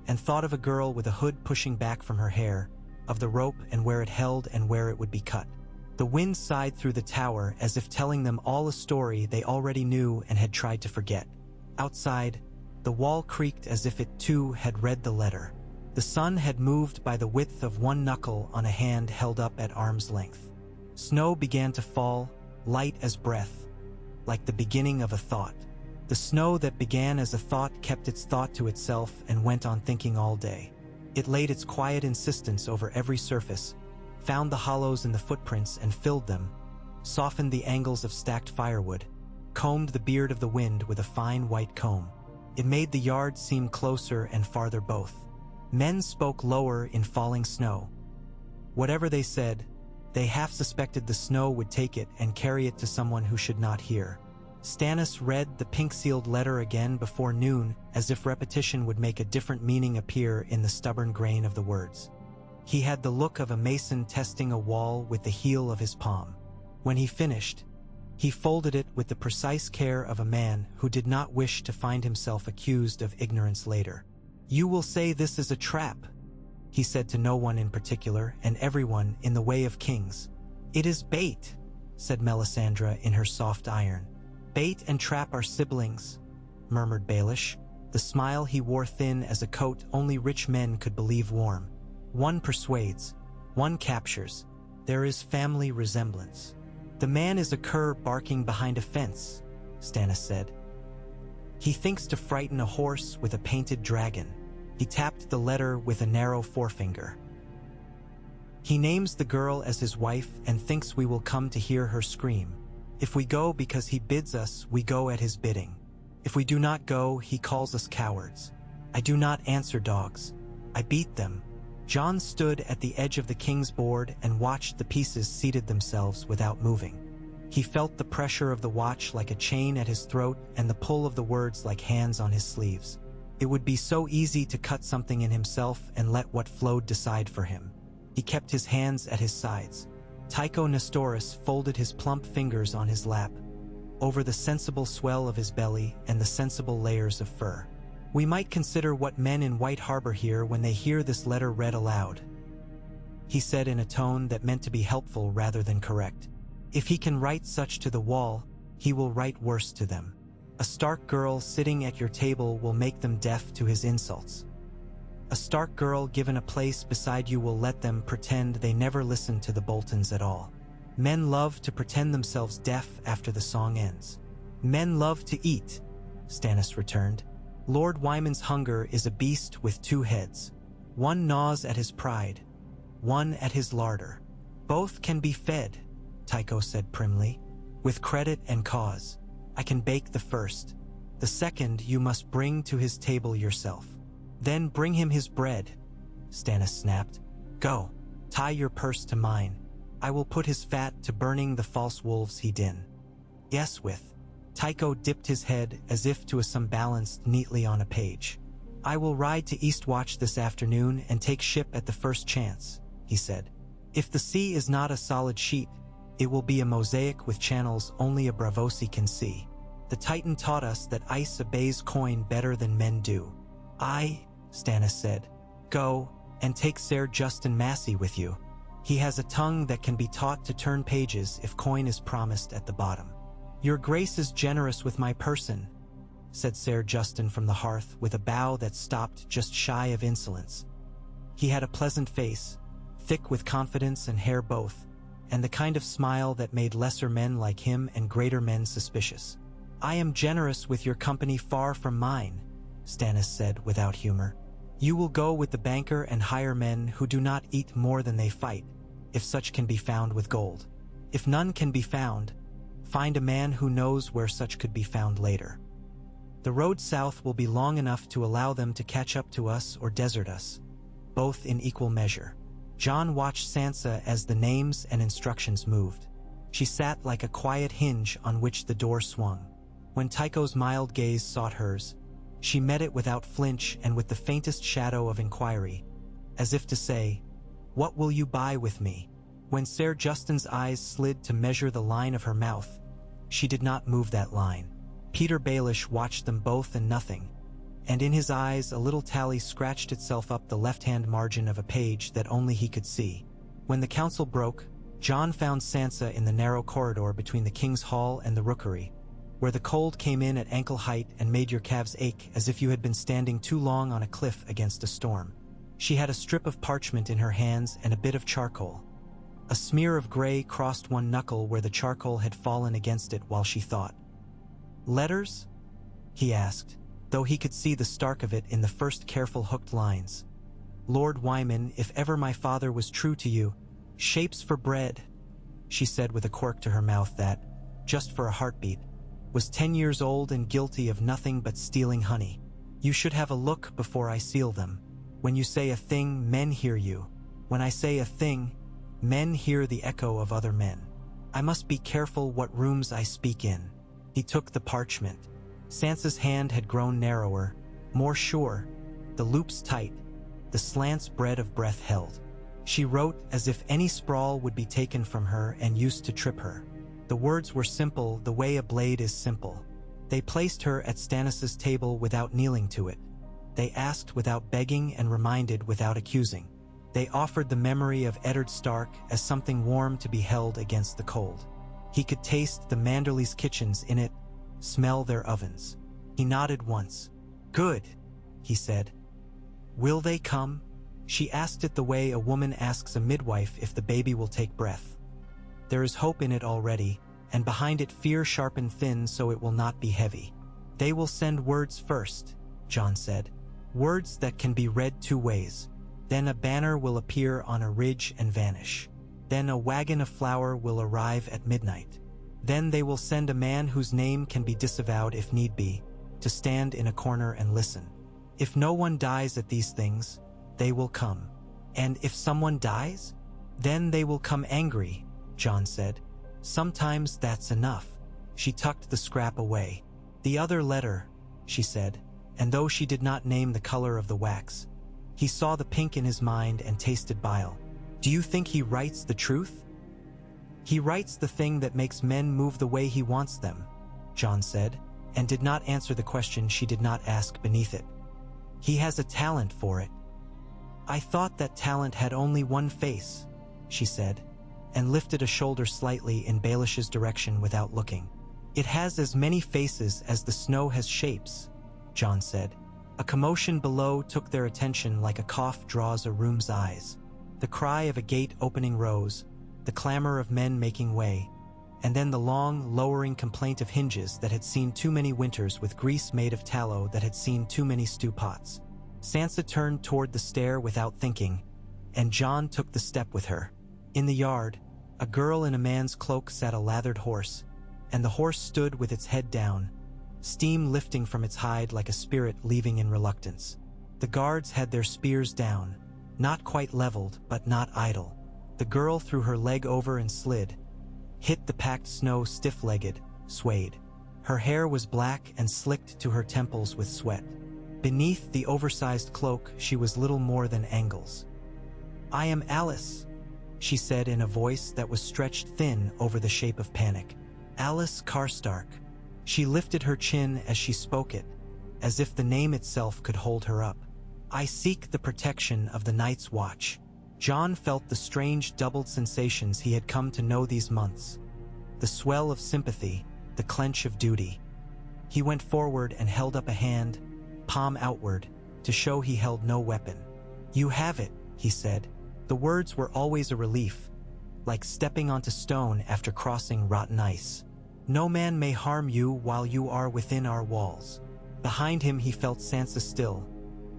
and thought of a girl with a hood pushing back from her hair, of the rope and where it held and where it would be cut. The wind sighed through the tower as if telling them all a story they already knew and had tried to forget. Outside, the wall creaked as if it too had read the letter. The sun had moved by the width of one knuckle on a hand held up at arm's length. Snow began to fall, light as breath, like the beginning of a thought. The snow that began as a thought kept its thought to itself and went on thinking all day. It laid its quiet insistence over every surface, found the hollows in the footprints and filled them, softened the angles of stacked firewood, combed the beard of the wind with a fine white comb. It made the yard seem closer and farther both. Men spoke lower in falling snow. Whatever they said, they half suspected the snow would take it and carry it to someone who should not hear. Stannis read the pink-sealed letter again before noon, as if repetition would make a different meaning appear in the stubborn grain of the words. He had the look of a mason testing a wall with the heel of his palm. When he finished, he folded it with the precise care of a man who did not wish to find himself accused of ignorance later. "You will say this is a trap," he said to no one in particular and everyone in the way of kings. "It is bait," said Melisandre in her soft iron. "Bait and trap are siblings," murmured Baelish, the smile he wore thin as a coat only rich men could believe warm. "One persuades, one captures. There is family resemblance." "The man is a cur barking behind a fence," Stannis said. "He thinks to frighten a horse with a painted dragon." He tapped the letter with a narrow forefinger. "He names the girl as his wife and thinks we will come to hear her scream. If we go because he bids us, we go at his bidding. If we do not go, he calls us cowards. I do not answer dogs. I beat them." Jon stood at the edge of the king's board and watched the pieces seated themselves without moving. He felt the pressure of the watch like a chain at his throat and the pull of the words like hands on his sleeves. It would be so easy to cut something in himself and let what flowed decide for him. He kept his hands at his sides. Tycho Nestoris folded his plump fingers on his lap, over the sensible swell of his belly and the sensible layers of fur. "We might consider what men in White Harbor hear when they hear this letter read aloud," he said in a tone that meant to be helpful rather than correct. "If he can write such to the wall, he will write worse to them. A Stark girl sitting at your table will make them deaf to his insults. A Stark girl given a place beside you will let them pretend they never listened to the Boltons at all. Men love to pretend themselves deaf after the song ends." "Men love to eat," Stannis returned. "Lord Wyman's hunger is a beast with two heads. One gnaws at his pride, one at his larder. Both can be fed," Tycho said primly, "with credit and cause. I can bake the first. The second you must bring to his table yourself." "Then bring him his bread," Stannis snapped. "Go, tie your purse to mine. I will put his fat to burning the false wolves he'd in." "Yes, with." Tycho dipped his head as if to some balanced neatly on a page. "I will ride to Eastwatch this afternoon and take ship at the first chance," he said. "If the sea is not a solid sheet, it will be a mosaic with channels only a Braavosi can see. The Titan taught us that ice obeys coin better than men do." "Aye," Stannis said. "Go, and take Ser Justin Massey with you. He has a tongue that can be taught to turn pages if coin is promised at the bottom." "Your grace is generous with my person," said Ser Justin from the hearth with a bow that stopped just shy of insolence. He had a pleasant face, thick with confidence and hair both, and the kind of smile that made lesser men like him and greater men suspicious. "I am generous with your company far from mine," Stannis said without humor. "You will go with the banker and hire men who do not eat more than they fight, if such can be found with gold. If none can be found, find a man who knows where such could be found later. The road south will be long enough to allow them to catch up to us or desert us, both in equal measure." Jon watched Sansa as the names and instructions moved. She sat like a quiet hinge on which the door swung. When Tycho's mild gaze sought hers, she met it without flinch and with the faintest shadow of inquiry, as if to say, "What will you buy with me?" When Ser Justin's eyes slid to measure the line of her mouth, she did not move that line. Peter Baelish watched them both and nothing, and in his eyes a little tally scratched itself up the left-hand margin of a page that only he could see. When the council broke, Jon found Sansa in the narrow corridor between the King's Hall and the Rookery, where the cold came in at ankle height and made your calves ache as if you had been standing too long on a cliff against a storm. She had a strip of parchment in her hands and a bit of charcoal. A smear of gray crossed one knuckle where the charcoal had fallen against it while she thought. "Letters?" he asked, though he could see the stark of it in the first careful hooked lines. "Lord Wyman, if ever my father was true to you, shapes for bread," she said with a quirk to her mouth that, just for a heartbeat, was 10 years old and guilty of nothing but stealing honey. "You should have a look before I seal them. When you say a thing, men hear you. When I say a thing, Men hear the echo of other men. I must be careful what rooms I speak in. He took the parchment. Sansa's hand had grown narrower, more sure, the loops tight, the slants bread of breath held. She wrote as if any sprawl would be taken from her and used to trip her. The words were simple the way a blade is simple. They placed her at Stannis's table without kneeling to it. They asked without begging and reminded without accusing. They offered the memory of Eddard Stark as something warm to be held against the cold. He could taste the Manderly's kitchens in it, smell their ovens. He nodded once. "Good," he said. "Will they come?" She asked it the way a woman asks a midwife if the baby will take breath. There is hope in it already, and behind it fear sharpened thin so it will not be heavy. "They will send words first," Jon said. "Words that can be read two ways. Then a banner will appear on a ridge and vanish. Then a wagon of flour will arrive at midnight. Then they will send a man whose name can be disavowed if need be, to stand in a corner and listen. If no one dies at these things, they will come. And if someone dies, then they will come angry," Jon said. "Sometimes that's enough." She tucked the scrap away. "The other letter," she said, and though she did not name the color of the wax, he saw the pink in his mind and tasted bile. "Do you think he writes the truth?" "He writes the thing that makes men move the way he wants them," Jon said, and did not answer the question she did not ask beneath it. "He has a talent for it." "I thought that talent had only one face," she said, and lifted a shoulder slightly in Baelish's direction without looking. "It has as many faces as the snow has shapes," Jon said. A commotion below took their attention like a cough draws a room's eyes. The cry of a gate opening rose, the clamor of men making way, and then the long, lowering complaint of hinges that had seen too many winters with grease made of tallow that had seen too many stew pots. Sansa turned toward the stair without thinking, and Jon took the step with her. In the yard, a girl in a man's cloak sat a lathered horse, and the horse stood with its head down, steam lifting from its hide like a spirit leaving in reluctance. The guards had their spears down, not quite leveled but not idle. The girl threw her leg over and slid, hit the packed snow stiff-legged, swayed. Her hair was black and slicked to her temples with sweat. Beneath the oversized cloak she was little more than angles. "I am Alice," she said in a voice that was stretched thin over the shape of panic. "Alice Karstark." She lifted her chin as she spoke it, as if the name itself could hold her up. "I seek the protection of the Night's Watch." Jon felt the strange doubled sensations he had come to know these months. The swell of sympathy, the clench of duty. He went forward and held up a hand, palm outward, to show he held no weapon. "You have it," he said. The words were always a relief, like stepping onto stone after crossing rotten ice. "No man may harm you while you are within our walls." Behind him he felt Sansa still,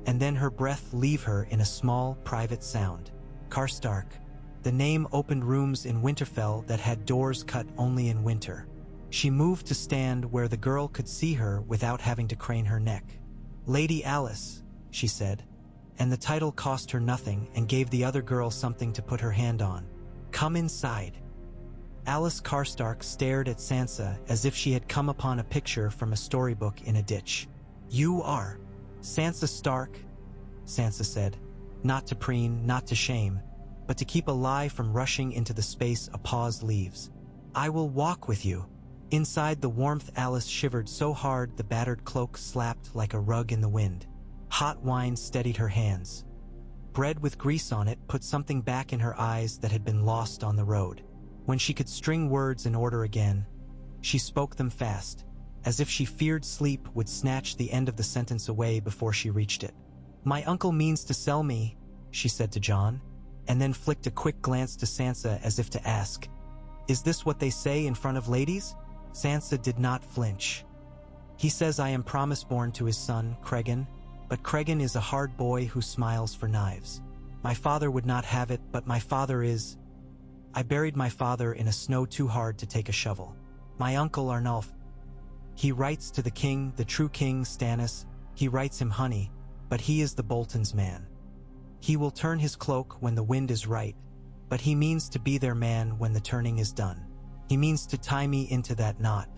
and then her breath leave her in a small, private sound. Karstark. The name opened rooms in Winterfell that had doors cut only in winter. She moved to stand where the girl could see her without having to crane her neck. "Lady Alice," she said, and the title cost her nothing and gave the other girl something to put her hand on. "Come inside." Alice Karstark stared at Sansa as if she had come upon a picture from a storybook in a ditch. "You are Sansa Stark," Sansa said, not to preen, not to shame, but to keep a lie from rushing into the space a pause leaves. "I will walk with you." Inside the warmth Alice shivered so hard the battered cloak slapped like a rug in the wind. Hot wine steadied her hands. Bread with grease on it put something back in her eyes that had been lost on the road. When she could string words in order again, she spoke them fast, as if she feared sleep would snatch the end of the sentence away before she reached it. "My uncle means to sell me," she said to Jon, and then flicked a quick glance to Sansa as if to ask, "Is this what they say in front of ladies?" Sansa did not flinch. "He says I am promise-born to his son, Cregan, but Cregan is a hard boy who smiles for knives. My father would not have it, but my father is... I buried my father in a snow too hard to take a shovel. My uncle Arnulf, he writes to the king, the true king, Stannis. He writes him honey, but he is the Bolton's man. He will turn his cloak when the wind is right, but he means to be their man when the turning is done. He means to tie me into that knot.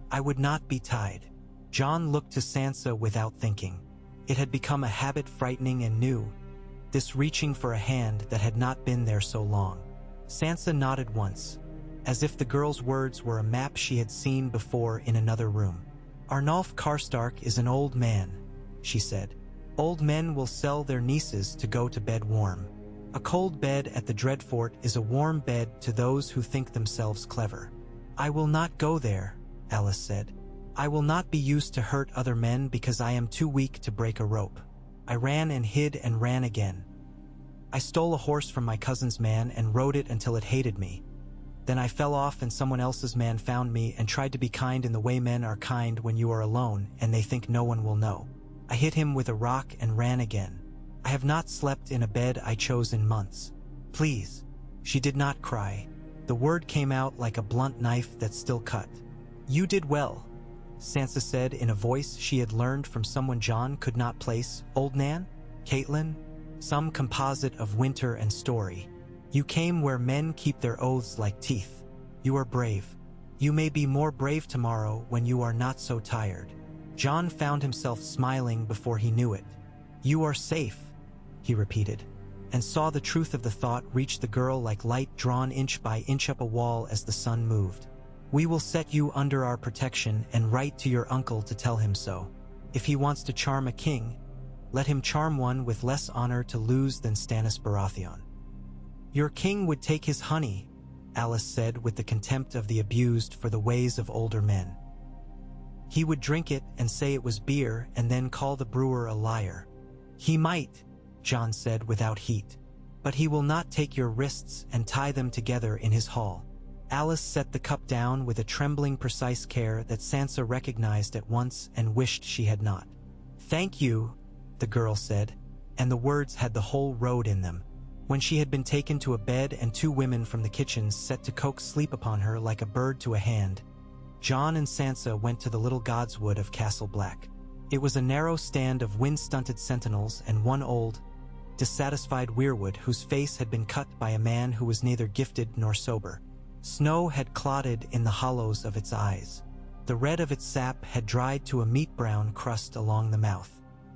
I would not be tied." Jon looked to Sansa without thinking. It had become a habit, frightening and new, this reaching for a hand that had not been there so long. Sansa nodded once, as if the girl's words were a map she had seen before in another room. "Arnulf Karstark is an old man," she said. "Old men will sell their nieces to go to bed warm. A cold bed at the Dreadfort is a warm bed to those who think themselves clever." "I will not go there," Alice said. "I will not be used to hurt other men because I am too weak to break a rope. I ran and hid and ran again. I stole a horse from my cousin's man and rode it until it hated me. Then I fell off and someone else's man found me and tried to be kind in the way men are kind when you are alone and they think no one will know. I hit him with a rock and ran again. I have not slept in a bed I chose in months. Please." She did not cry. The word came out like a blunt knife that still cut. "You did well," Sansa said in a voice she had learned from someone Jon could not place. "Old Nan? Caitlin? Some composite of winter and story. You came where men keep their oaths like teeth. You are brave. You may be more brave tomorrow when you are not so tired." Jon found himself smiling before he knew it. "You are safe," he repeated, and saw the truth of the thought reach the girl like light drawn inch by inch up a wall as the sun moved. "We will set you under our protection and write to your uncle to tell him so. If he wants to charm a king, let him charm one with less honor to lose than Stannis Baratheon." "Your king would take his honey," Alice said with the contempt of the abused for the ways of older men. "He would drink it and say it was beer and then call the brewer a liar." "He might," Jon said without heat, "but he will not take your wrists and tie them together in his hall." Alice set the cup down with a trembling, precise care that Sansa recognized at once and wished she had not. "Thank you," the girl said, and the words had the whole road in them. When she had been taken to a bed and two women from the kitchens set to coax sleep upon her like a bird to a hand, Jon and Sansa went to the little godswood of Castle Black. It was a narrow stand of wind-stunted sentinels and one old, dissatisfied weirwood whose face had been cut by a man who was neither gifted nor sober. Snow had clotted in the hollows of its eyes. The red of its sap had dried to a meat-brown crust along the mouth.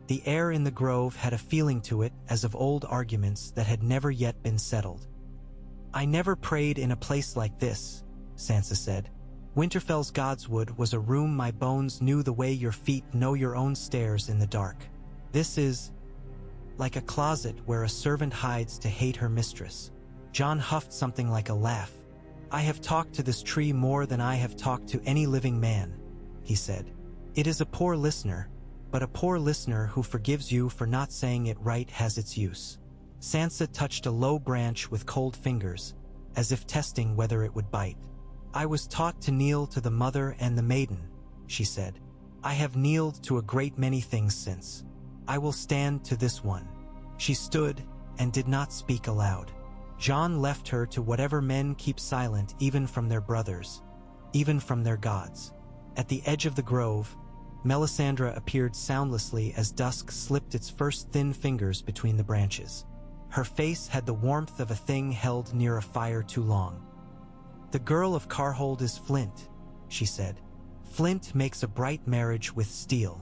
The air in the grove had a feeling to it as of old arguments that had never yet been settled. "I never prayed in a place like this," Sansa said. "Winterfell's godswood was a room my bones knew the way your feet know your own stairs in the dark. This is like a closet where a servant hides to hate her mistress." Jon huffed something like a laugh. "I have talked to this tree more than I have talked to any living man," he said. "It is a poor listener, but a poor listener who forgives you for not saying it right has its use." Sansa touched a low branch with cold fingers, as if testing whether it would bite. "I was taught to kneel to the mother and the maiden," she said. "I have kneeled to a great many things since. I will stand to this one." She stood and did not speak aloud. Jon left her to whatever men keep silent even from their brothers, even from their gods. At the edge of the grove, Melisandre appeared soundlessly as dusk slipped its first thin fingers between the branches. Her face had the warmth of a thing held near a fire too long. "The girl of Carhold is flint," she said. "Flint makes a bright marriage with steel.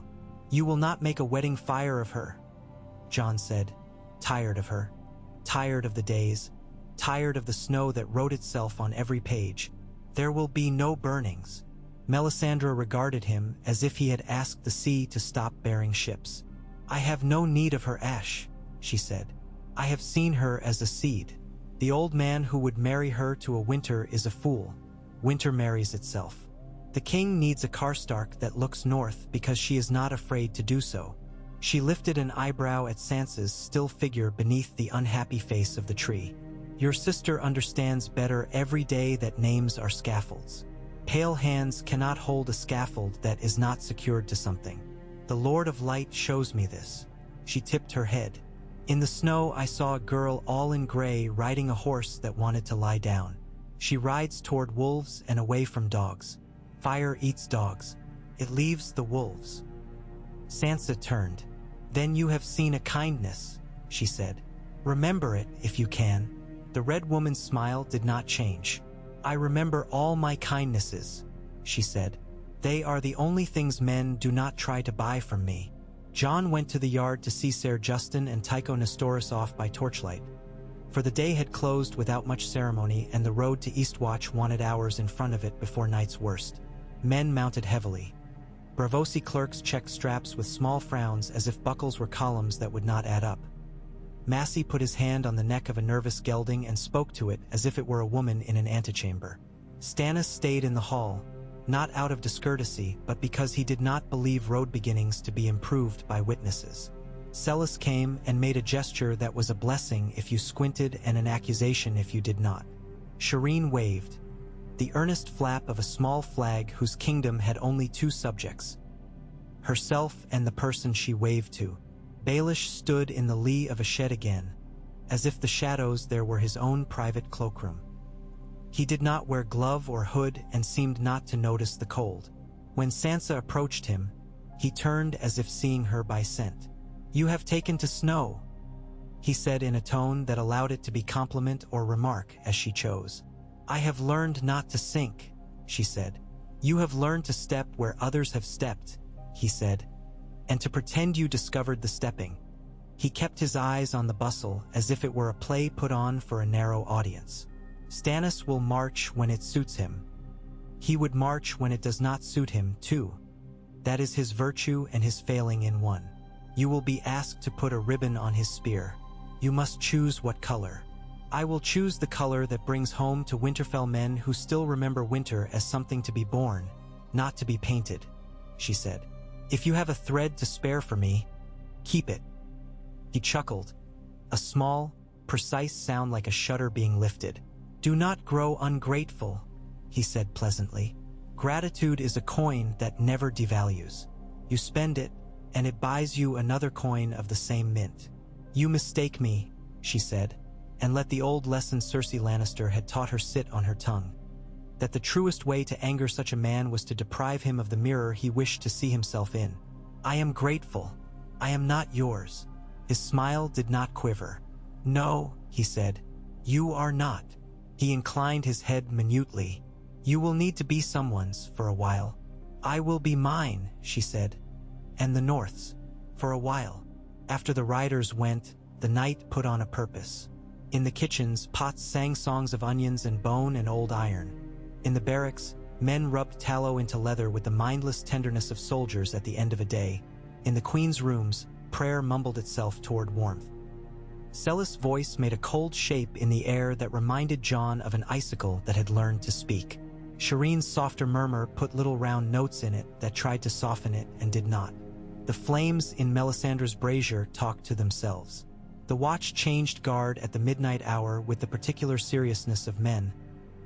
You will not make a wedding fire of her," Jon said, tired of her, tired of the days, tired of the snow that wrote itself on every page. "There will be no burnings." Melisandre regarded him as if he had asked the sea to stop bearing ships. "I have no need of her ash," she said. "I have seen her as a seed. The old man who would marry her to a winter is a fool. Winter marries itself. The king needs a Karstark that looks north because she is not afraid to do so." She lifted an eyebrow at Sansa's still figure beneath the unhappy face of the tree. "Your sister understands better every day that names are scaffolds. Pale hands cannot hold a scaffold that is not secured to something. The Lord of Light shows me this." She tipped her head. "In the snow I saw a girl all in gray riding a horse that wanted to lie down. She rides toward wolves and away from dogs. Fire eats dogs. It leaves the wolves." Sansa turned. "Then you have seen a kindness," she said. "Remember it if you can." The red woman's smile did not change. "I remember all my kindnesses," she said. "They are the only things men do not try to buy from me." Jon went to the yard to see Ser Justin and Tycho Nestoris off by torchlight. For the day had closed without much ceremony, and the road to Eastwatch wanted hours in front of it before night's worst. Men mounted heavily. Braavosi clerks checked straps with small frowns as if buckles were columns that would not add up. Massey put his hand on the neck of a nervous gelding and spoke to it as if it were a woman in an antechamber. Stannis stayed in the hall, not out of discourtesy, but because he did not believe road beginnings to be improved by witnesses. Celis came and made a gesture that was a blessing if you squinted and an accusation if you did not. Shireen waved, the earnest flap of a small flag whose kingdom had only two subjects, herself and the person she waved to. Baelish stood in the lee of a shed again, as if the shadows there were his own private cloakroom. He did not wear glove or hood and seemed not to notice the cold. When Sansa approached him, he turned as if seeing her by scent. "You have taken to snow," he said in a tone that allowed it to be compliment or remark as she chose. "I have learned not to sink," she said. "You have learned to step where others have stepped," he said, "and to pretend you discovered the stepping." He kept his eyes on the bustle as if it were a play put on for a narrow audience. Stannis will march when it suits him. He would march when it does not suit him, too. That is his virtue and his failing in one. You will be asked to put a ribbon on his spear. You must choose what color. I will choose the color that brings home to Winterfell men who still remember winter as something to be borne, not to be painted, she said. If you have a thread to spare for me, keep it. He chuckled, a small, precise sound like a shutter being lifted. Do not grow ungrateful, he said pleasantly. Gratitude is a coin that never devalues. You spend it, and it buys you another coin of the same mint. You mistake me, she said, and let the old lesson Cersei Lannister had taught her sit on her tongue. That the truest way to anger such a man was to deprive him of the mirror he wished to see himself in. I am grateful. I am not yours. His smile did not quiver. No, he said, you are not. He inclined his head minutely. You will need to be someone's for a while. I will be mine, she said, and the North's, for a while. After the riders went, the night put on a purpose. In the kitchens, pots sang songs of onions and bone and old iron. In the barracks, men rubbed tallow into leather with the mindless tenderness of soldiers at the end of a day. In the queen's rooms, prayer mumbled itself toward warmth. Celis' voice made a cold shape in the air that reminded Jon of an icicle that had learned to speak. Shireen's softer murmur put little round notes in it that tried to soften it and did not. The flames in Melisandre's brazier talked to themselves. The watch changed guard at the midnight hour with the particular seriousness of men,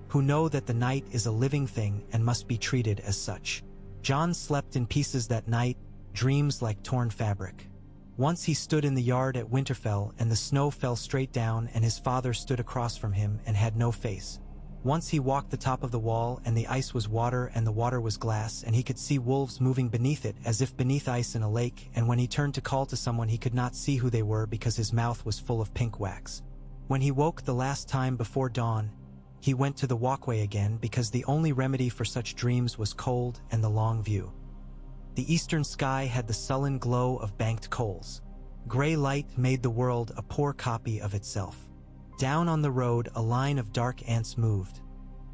who know that the night is a living thing and must be treated as such. Jon slept in pieces that night, dreams like torn fabric. Once he stood in the yard at Winterfell and the snow fell straight down and his father stood across from him and had no face. Once he walked the top of the wall and the ice was water and the water was glass and he could see wolves moving beneath it as if beneath ice in a lake, and when he turned to call to someone he could not see who they were because his mouth was full of pink wax. When he woke the last time before dawn, he went to the walkway again because the only remedy for such dreams was cold and the long view. The eastern sky had the sullen glow of banked coals. Gray light made the world a poor copy of itself. Down on the road, a line of dark ants moved.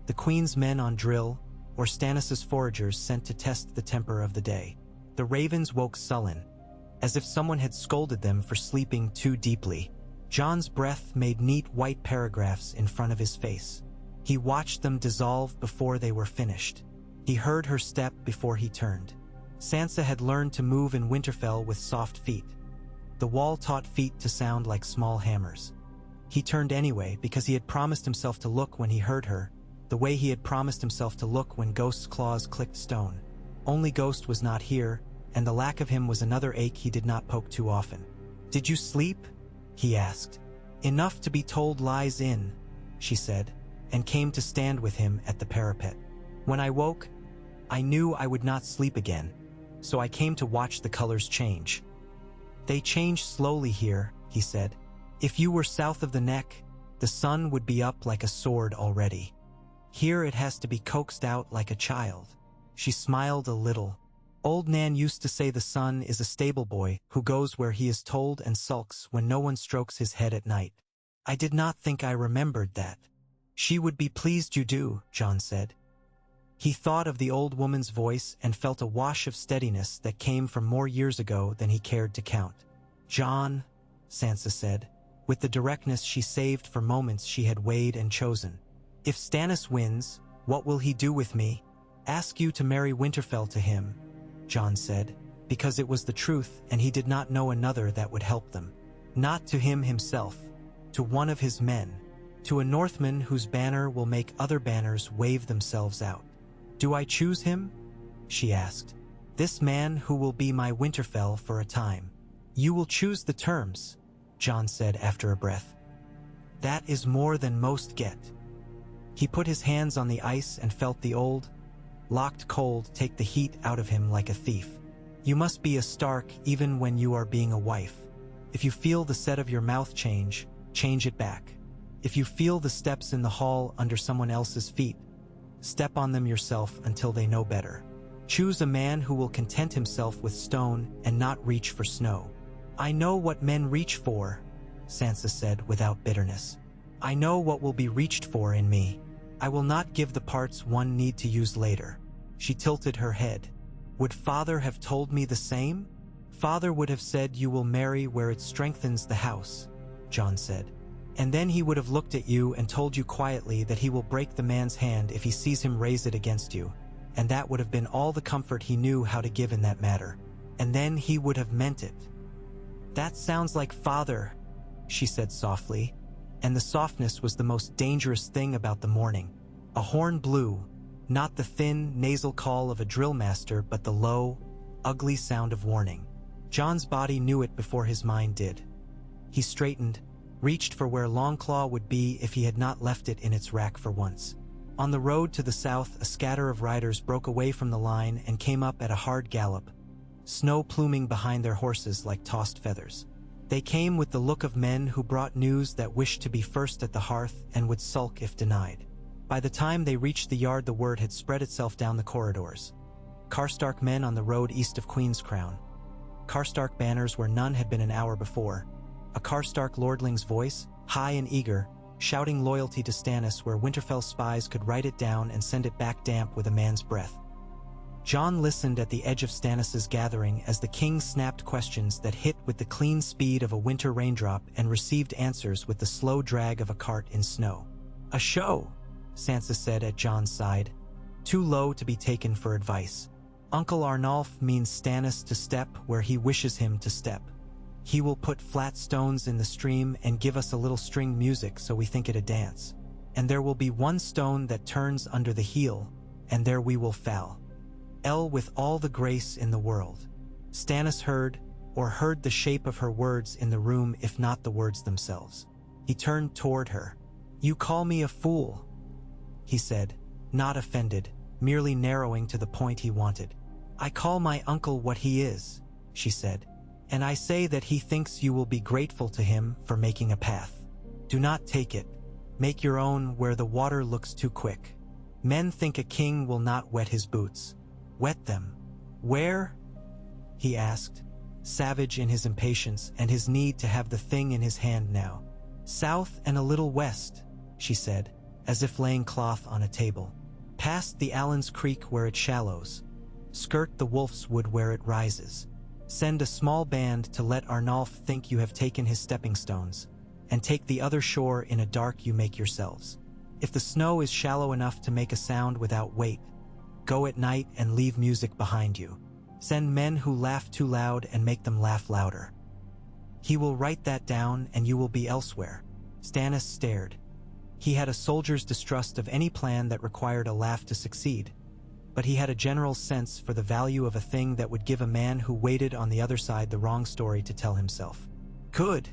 The queen's men on drill, or Stannis' foragers sent to test the temper of the day. The ravens woke sullen, as if someone had scolded them for sleeping too deeply. Jon's breath made neat white paragraphs in front of his face. He watched them dissolve before they were finished. He heard her step before he turned. Sansa had learned to move in Winterfell with soft feet. The wall taught feet to sound like small hammers. He turned anyway because he had promised himself to look when he heard her, the way he had promised himself to look when Ghost's claws clicked stone. Only Ghost was not here, and the lack of him was another ache he did not poke too often. Did you sleep? He asked. Enough to be told lies in, she said, and came to stand with him at the parapet. When I woke, I knew I would not sleep again, so I came to watch the colors change. They change slowly here, he said. If you were south of the neck, The sun would be up like a sword already. Here it has to be coaxed out like a child. She smiled a little. Old Nan used to say the sun is a stable boy who goes where he is told and sulks when no one strokes his head at night. I did not think I remembered that. She would be pleased you do, Jon said. He thought of the old woman's voice and felt a wash of steadiness that came from more years ago than he cared to count. Jon, Sansa said, with the directness she saved for moments she had weighed and chosen. If Stannis wins, what will he do with me? Ask you to marry Winterfell to him, Jon said, because it was the truth and he did not know another that would help them. Not to him himself, to one of his men, to a Northman whose banner will make other banners wave themselves out. Do I choose him? She asked. This man who will be my Winterfell for a time. You will choose the terms, Jon said after a breath. That is more than most get. He put his hands on the ice and felt the old, locked cold take the heat out of him like a thief. You must be a Stark even when you are being a wife. If you feel the set of your mouth change it back. If you feel the steps in the hall under someone else's feet, step on them yourself until they know better. Choose a man who will content himself with stone and not reach for snow. I know what men reach for, Sansa said without bitterness. I know what will be reached for in me. I will not give the parts one need to use later. She tilted her head. Would father have told me the same? Father would have said you will marry where it strengthens the house, Jon said. And then he would have looked at you and told you quietly that he will break the man's hand if he sees him raise it against you. And that would have been all the comfort he knew how to give in that matter. And then he would have meant it. That sounds like father, she said softly. And the softness was the most dangerous thing about the morning. A horn blew, not the thin, nasal call of a drill master, but the low, ugly sound of warning. Jon's body knew it before his mind did. He straightened, reached for where Longclaw would be if he had not left it in its rack for once. On the road to the south, a scatter of riders broke away from the line and came up at a hard gallop, snow pluming behind their horses like tossed feathers. They came with the look of men who brought news that wished to be first at the hearth and would sulk if denied. By the time they reached the yard, the word had spread itself down the corridors. Karstark men on the road east of Queen's Crown. Karstark banners where none had been an hour before. A Karstark lordling's voice, high and eager, shouting loyalty to Stannis where Winterfell spies could write it down and send it back damp with a man's breath. Jon listened at the edge of Stannis's gathering as the king snapped questions that hit with the clean speed of a winter raindrop and received answers with the slow drag of a cart in snow. A show, Sansa said at Jon's side, too low to be taken for advice. Uncle Arnulf means Stannis to step where he wishes him to step. He will put flat stones in the stream and give us a little string music so we think it a dance. And there will be one stone that turns under the heel, and there we will fall. With all the grace in the world. Stannis heard the shape of her words in the room, if not the words themselves. He turned toward her. You call me a fool, he said, not offended, merely narrowing to the point he wanted. I call my uncle what he is, she said, and I say that he thinks you will be grateful to him for making a path. Do not take it. Make your own where the water looks too quick. Men think a king will not wet his boots. Wet them. Where? He asked, savage in his impatience and his need to have the thing in his hand now. South and a little west, she said, as if laying cloth on a table. Past the Allen's Creek where it shallows. Skirt the Wolf's Wood where it rises. Send a small band to let Arnulf think you have taken his stepping stones, and take the other shore in a dark you make yourselves. If the snow is shallow enough to make a sound without weight, go at night and leave music behind you. Send men who laugh too loud and make them laugh louder. He will write that down and you will be elsewhere. Stannis stared. He had a soldier's distrust of any plan that required a laugh to succeed, but he had a general sense for the value of a thing that would give a man who waited on the other side the wrong story to tell himself. Good,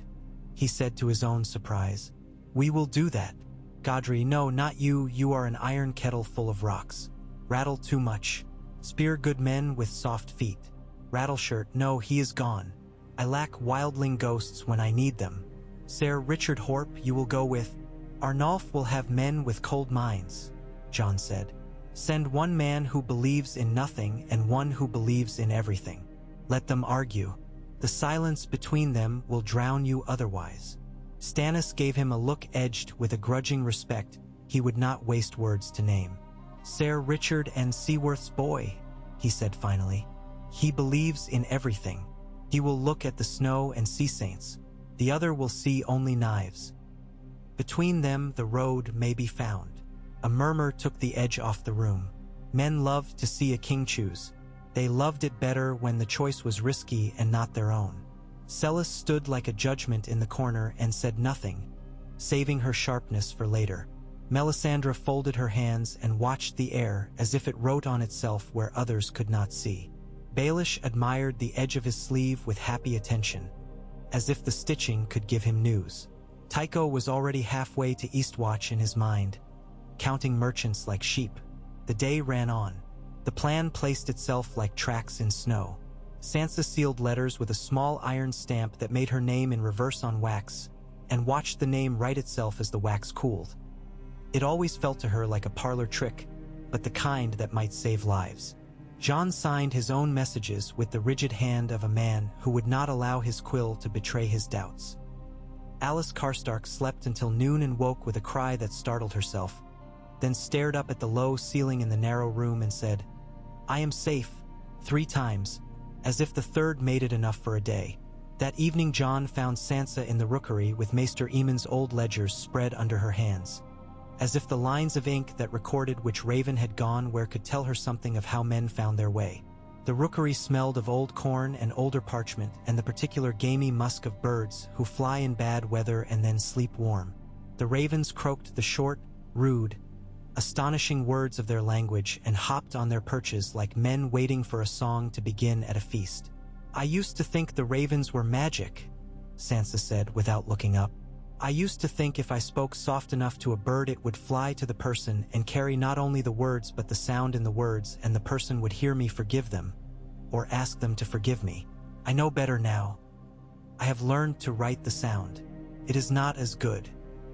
he said to his own surprise. We will do that. Godry, no, not you, you are an iron kettle full of rocks. Rattle too much. Spear good men with soft feet. Rattleshirt, no, he is gone. I lack wildling ghosts when I need them. Sir Richard Horp you will go with. Arnulf will have men with cold minds, Jon said. Send one man who believes in nothing and one who believes in everything. Let them argue. The silence between them will drown you otherwise. Stannis gave him a look edged with a grudging respect he would not waste words to name. Sir Richard and Seaworth's boy, he said finally. He believes in everything. He will look at the snow and see saints. The other will see only knives. Between them the road may be found. A murmur took the edge off the room. Men loved to see a king choose. They loved it better when the choice was risky and not their own. Celis stood like a judgment in the corner and said nothing, saving her sharpness for later. Melisandre folded her hands and watched the air as if it wrote on itself where others could not see. Baelish admired the edge of his sleeve with happy attention, as if the stitching could give him news. Tycho was already halfway to Eastwatch in his mind, counting merchants like sheep. The day ran on. The plan placed itself like tracks in snow. Sansa sealed letters with a small iron stamp that made her name in reverse on wax, and watched the name write itself as the wax cooled. It always felt to her like a parlor trick, but the kind that might save lives. Jon signed his own messages with the rigid hand of a man who would not allow his quill to betray his doubts. Alice Karstark slept until noon and woke with a cry that startled herself, then stared up at the low ceiling in the narrow room and said, "I am safe," 3 times, as if the third made it enough for a day. That evening Jon found Sansa in the rookery with Maester Aemon's old ledgers spread under her hands, as if the lines of ink that recorded which raven had gone where could tell her something of how men found their way. The rookery smelled of old corn and older parchment and the particular gamey musk of birds who fly in bad weather and then sleep warm. The ravens croaked the short, rude, astonishing words of their language and hopped on their perches like men waiting for a song to begin at a feast. "I used to think the ravens were magic," Sansa said without looking up. "I used to think if I spoke soft enough to a bird it would fly to the person and carry not only the words but the sound in the words, and the person would hear me forgive them, or ask them to forgive me. I know better now. I have learned to write the sound. It is not as good.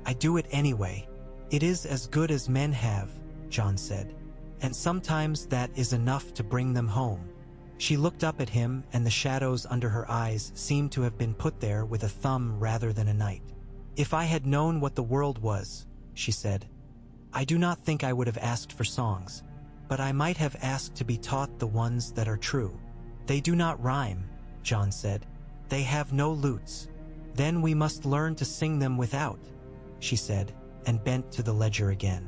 I do it anyway. It is as good as men have," Jon said, "and sometimes that is enough to bring them home." She looked up at him, and the shadows under her eyes seemed to have been put there with a thumb rather than a knife. "If I had known what the world was," she said, "I do not think I would have asked for songs, but I might have asked to be taught the ones that are true." "They do not rhyme," Jon said. "They have no lutes." "Then we must learn to sing them without," she said, and bent to the ledger again.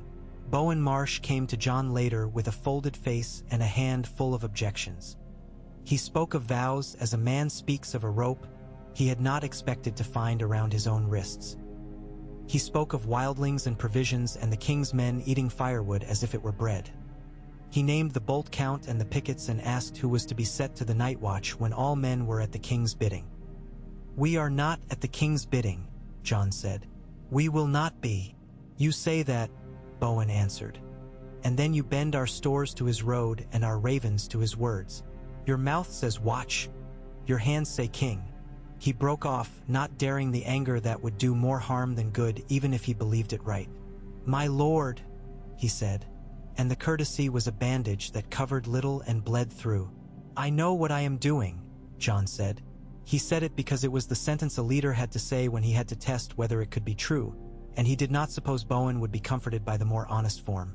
Bowen Marsh came to Jon later with a folded face and a hand full of objections. He spoke of vows as a man speaks of a rope he had not expected to find around his own wrists. He spoke of wildlings and provisions and the king's men eating firewood as if it were bread. He named the bolt count and the pickets and asked who was to be set to the night watch when all men were at the king's bidding. "We are not at the king's bidding," Jon said. "We will not be." "You say that," Bowen answered, "and then you bend our stores to his road and our ravens to his words. Your mouth says watch, your hands say king." He broke off, not daring the anger that would do more harm than good even if he believed it right. "My lord," he said, and the courtesy was a bandage that covered little and bled through. "I know what I am doing," Jon said. He said it because it was the sentence a leader had to say when he had to test whether it could be true, and he did not suppose Bowen would be comforted by the more honest form.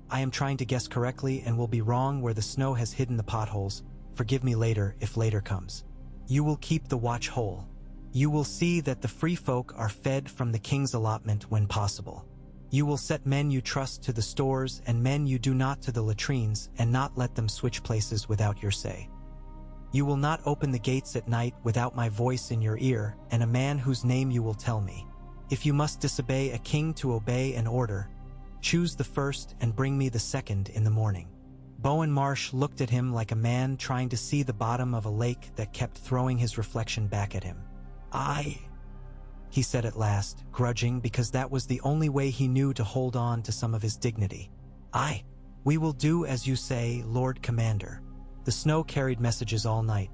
"I am trying to guess correctly and will be wrong where the snow has hidden the potholes. Forgive me later if later comes. You will keep the watch whole. You will see that the free folk are fed from the king's allotment when possible. You will set men you trust to the stores and men you do not to the latrines and not let them switch places without your say. You will not open the gates at night without my voice in your ear and a man whose name you will tell me. If you must disobey a king to obey an order, choose the first and bring me the second in the morning." Bowen Marsh looked at him like a man trying to see the bottom of a lake that kept throwing his reflection back at him. "I," he said at last, grudging because that was the only way he knew to hold on to some of his dignity. "We will do as you say, Lord Commander." The snow carried messages all night.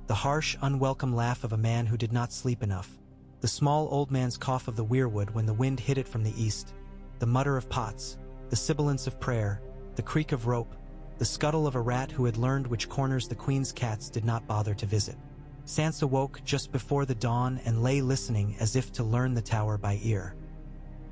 The harsh, unwelcome laugh of a man who did not sleep enough. The small old man's cough of the weirwood when the wind hit it from the east, the mutter of pots, the sibilance of prayer, the creak of rope, the scuttle of a rat who had learned which corners the queen's cats did not bother to visit. Sansa woke just before the dawn and lay listening as if to learn the tower by ear.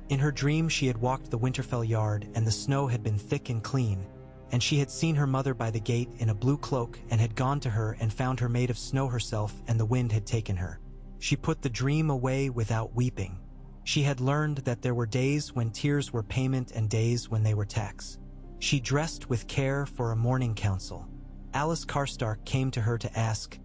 In her dream she had walked the Winterfell yard and the snow had been thick and clean, and she had seen her mother by the gate in a blue cloak and had gone to her and found her made of snow herself, and the wind had taken her. She put the dream away without weeping. She had learned that there were days when tears were payment and days when they were tax. She dressed with care for a morning council. Alice Karstark came to her to ask,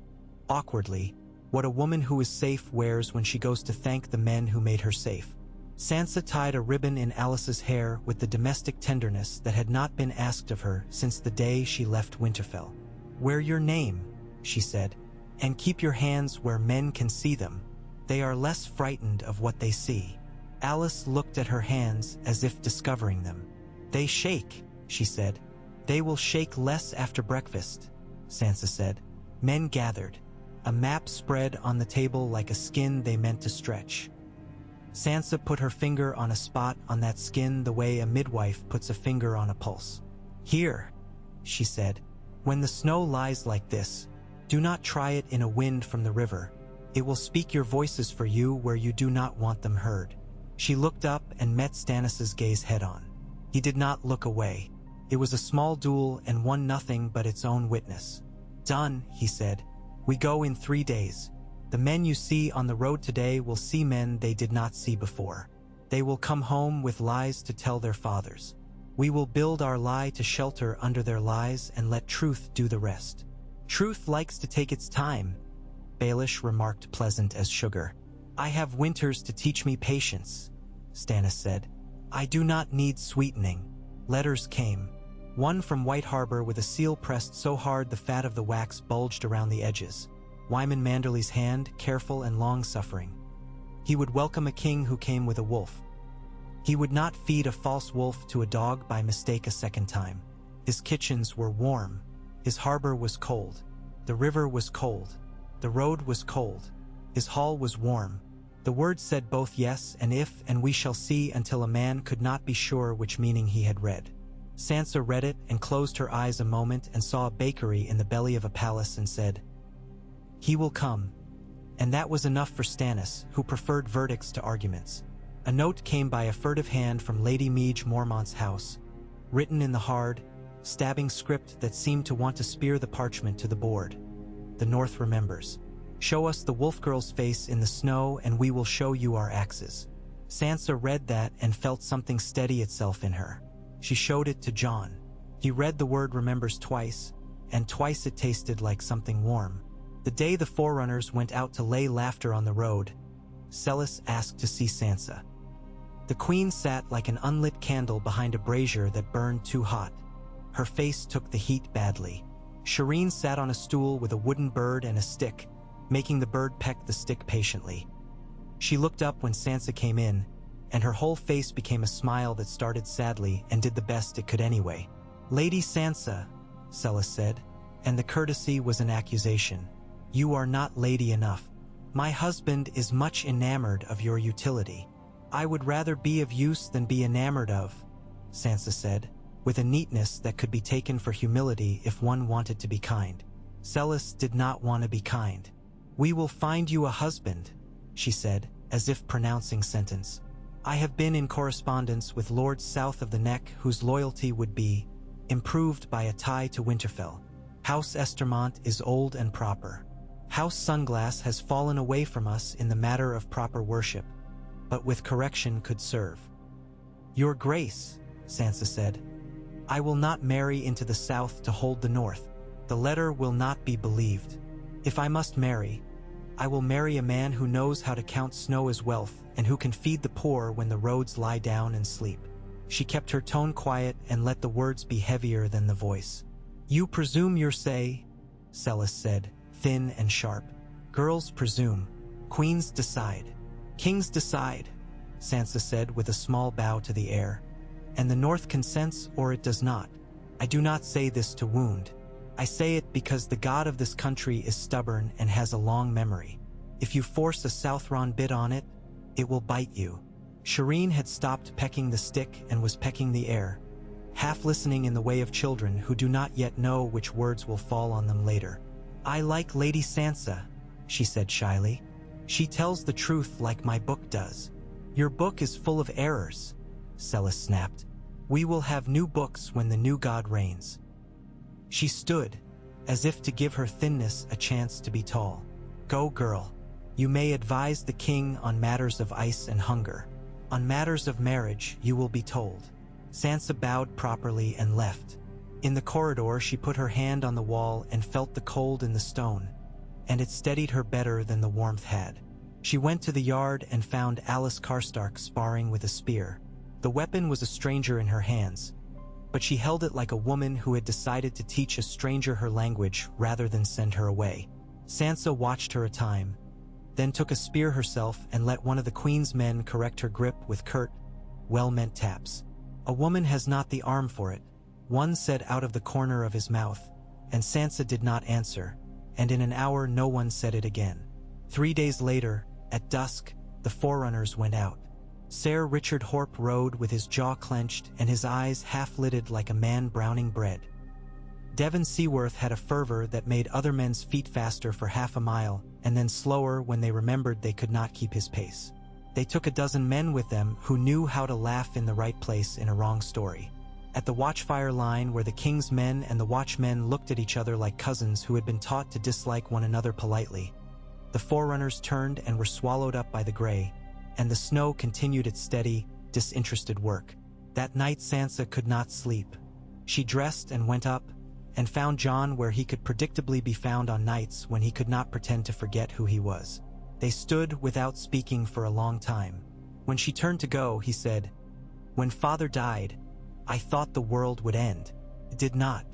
awkwardly, what a woman who is safe wears when she goes to thank the men who made her safe. Sansa tied a ribbon in Alice's hair with the domestic tenderness that had not been asked of her since the day she left Winterfell. "Wear your name," she said, "and keep your hands where men can see them. They are less frightened of what they see." Alice looked at her hands as if discovering them. "They shake," she said. "They will shake less after breakfast," Sansa said. Men gathered. A map spread on the table like a skin they meant to stretch. Sansa put her finger on a spot on that skin the way a midwife puts a finger on a pulse. "Here," she said, "when the snow lies like this, do not try it in a wind from the river. It will speak your voices for you where you do not want them heard." She looked up and met Stannis's gaze head-on. He did not look away. It was a small duel and one nothing but its own witness. "Done," he said. "We go in 3 days. The men you see on the road today will see men they did not see before. They will come home with lies to tell their fathers. We will build our lie to shelter under their lies and let truth do the rest. Truth likes to take its time," Baelish remarked, pleasant as sugar. "I have winters to teach me patience," Stannis said. "I do not need sweetening." Letters came. One from White Harbor with a seal pressed so hard the fat of the wax bulged around the edges. Wyman Manderly's hand, careful and long-suffering. He would welcome a king who came with a wolf. He would not feed a false wolf to a dog by mistake a second time. His kitchens were warm. His harbor was cold. The river was cold. The road was cold. His hall was warm. The words said both yes and if and we shall see until a man could not be sure which meaning he had read. Sansa read it and closed her eyes a moment and saw a bakery in the belly of a palace and said, "He will come." And that was enough for Stannis, who preferred verdicts to arguments. A note came by a furtive hand from Lady Meage Mormont's house, written in the hard, stabbing script that seemed to want to spear the parchment to the board. "The North remembers. Show us the wolf girl's face in the snow and we will show you our axes." Sansa read that and felt something steady itself in her. She showed it to Jon. He read the word remembers twice, and twice it tasted like something warm. The day the Forerunners went out to lay laughter on the road, Celis asked to see Sansa. The queen sat like an unlit candle behind a brazier that burned too hot. Her face took the heat badly. Shireen sat on a stool with a wooden bird and a stick, making the bird peck the stick patiently. She looked up when Sansa came in, and her whole face became a smile that started sadly and did the best it could anyway. "Lady Sansa," Celis said, and the courtesy was an accusation. "You are not lady enough. My husband is much enamored of your utility." "I would rather be of use than be enamored of," Sansa said, with a neatness that could be taken for humility if one wanted to be kind. Celis did not want to be kind. "We will find you a husband," she said, as if pronouncing sentence. "I have been in correspondence with lords south of the Neck whose loyalty would be improved by a tie to Winterfell. House Estermont is old and proper. House Sunglass has fallen away from us in the matter of proper worship, but with correction could serve." "Your Grace," Sansa said, "I will not marry into the south to hold the north. The letter will not be believed. If I must marry, I will marry a man who knows how to count snow as wealth and who can feed the poor when the roads lie down and sleep." She kept her tone quiet and let the words be heavier than the voice. "You presume your say," Celis said, thin and sharp. "Girls presume. Queens decide. Kings decide," Sansa said with a small bow to the air. "And the North consents or it does not. I do not say this to wound. I say it because the god of this country is stubborn and has a long memory. If you force a Southron bit on it, it will bite you. Shireen had stopped pecking the stick and was pecking the air, half listening in the way of children who do not yet know which words will fall on them later. I like Lady Sansa, she said shyly. She tells the truth like my book does. Your book is full of errors, Celis snapped. We will have new books when the new god reigns. She stood, as if to give her thinness a chance to be tall. Go, girl. You may advise the king on matters of ice and hunger. On matters of marriage, you will be told. Sansa bowed properly and left. In the corridor, she put her hand on the wall and felt the cold in the stone, and it steadied her better than the warmth had. She went to the yard and found Alice Karstark sparring with a spear. The weapon was a stranger in her hands, but she held it like a woman who had decided to teach a stranger her language rather than send her away. Sansa watched her a time, then took a spear herself and let one of the queen's men correct her grip with curt, well-meant taps. A woman has not the arm for it, one said out of the corner of his mouth, and Sansa did not answer, and in an hour no one said it again. 3 days later, at dusk, the Forerunners went out. Sir Richard Horpe rode with his jaw clenched and his eyes half-lidded like a man browning bread. Devon Seaworth had a fervor that made other men's feet faster for half a mile, and then slower when they remembered they could not keep his pace. They took a dozen men with them who knew how to laugh in the right place in a wrong story. At the watchfire line where the king's men and the watchmen looked at each other like cousins who had been taught to dislike one another politely, the Forerunners turned and were swallowed up by the gray, and the snow continued its steady, disinterested work. That night Sansa could not sleep. She dressed and went up, and found Jon where he could predictably be found on nights when he could not pretend to forget who he was. They stood without speaking for a long time. When she turned to go, he said, "When Father died, I thought the world would end. It did not.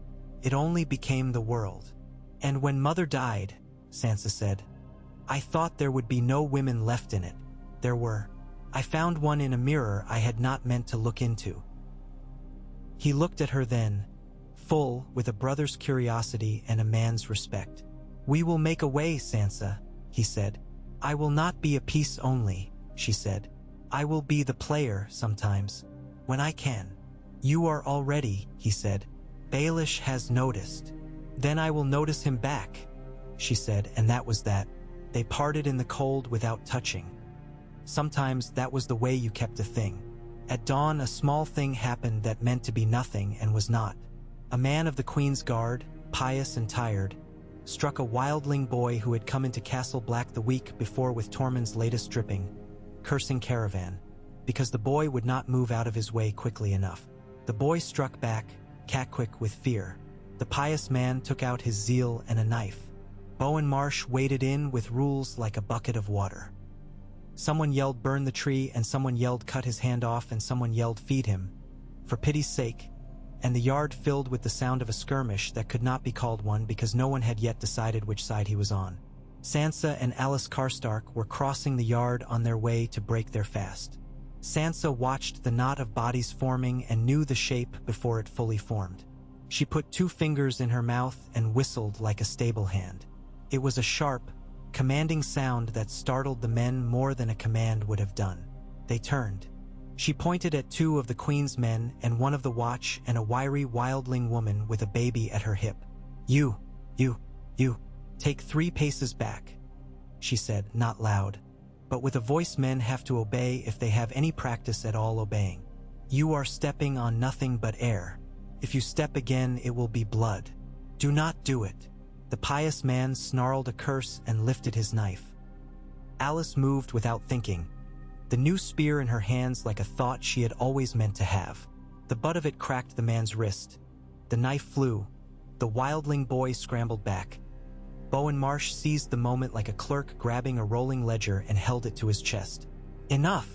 It only became the world. And when Mother died," Sansa said, "I thought there would be no women left in it. There were. I found one in a mirror I had not meant to look into." He looked at her then, full with a brother's curiosity and a man's respect. "We will make a way, Sansa," he said. "I will not be a piece only," she said. "I will be the player sometimes, when I can." "You are already," he said. "Baelish has noticed." "Then I will notice him back," she said, and that was that. They parted in the cold without touching. Sometimes that was the way you kept a thing. At dawn, a small thing happened that meant to be nothing and was not. A man of the Queen's Guard, pious and tired, struck a wildling boy who had come into Castle Black the week before with Tormund's latest dripping, cursing caravan, because the boy would not move out of his way quickly enough. The boy struck back, cat-quick with fear. The pious man took out his zeal and a knife. Bowen Marsh waded in with rules like a bucket of water. Someone yelled burn the tree, and someone yelled cut his hand off, and someone yelled feed him, for pity's sake, and the yard filled with the sound of a skirmish that could not be called one because no one had yet decided which side he was on. Sansa and Alice Karstark were crossing the yard on their way to break their fast. Sansa watched the knot of bodies forming and knew the shape before it fully formed. She put 2 fingers in her mouth and whistled like a stable hand. It was a sharp, commanding sound that startled the men more than a command would have done. They turned. She pointed at 2 of the Queen's men and one of the watch and a wiry wildling woman with a baby at her hip. You, take 3 paces back," she said, not loud, but with a voice men have to obey if they have any practice at all obeying. "You are stepping on nothing but air. If you step again, it will be blood. Do not do it." The pious man snarled a curse and lifted his knife. Alice moved without thinking, the new spear in her hands like a thought she had always meant to have. The butt of it cracked the man's wrist. The knife flew. The wildling boy scrambled back. Bowen Marsh seized the moment like a clerk grabbing a rolling ledger and held it to his chest. "Enough,"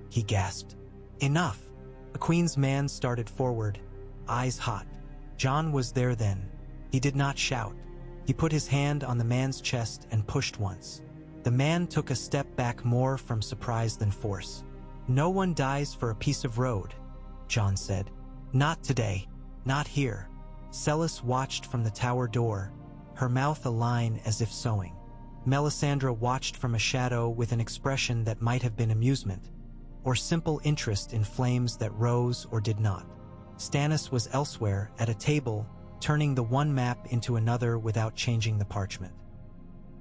he gasped. "Enough." The Queen's man started forward, eyes hot. Jon was there then. He did not shout. He put his hand on the man's chest and pushed once. The man took a step back more from surprise than force. "No one dies for a piece of road," Jon said. "Not today. Not here." Celis watched from the tower door, her mouth a line as if sewing. Melisandre watched from a shadow with an expression that might have been amusement, or simple interest in flames that rose or did not. Stannis was elsewhere, at a table, turning the one map into another without changing the parchment.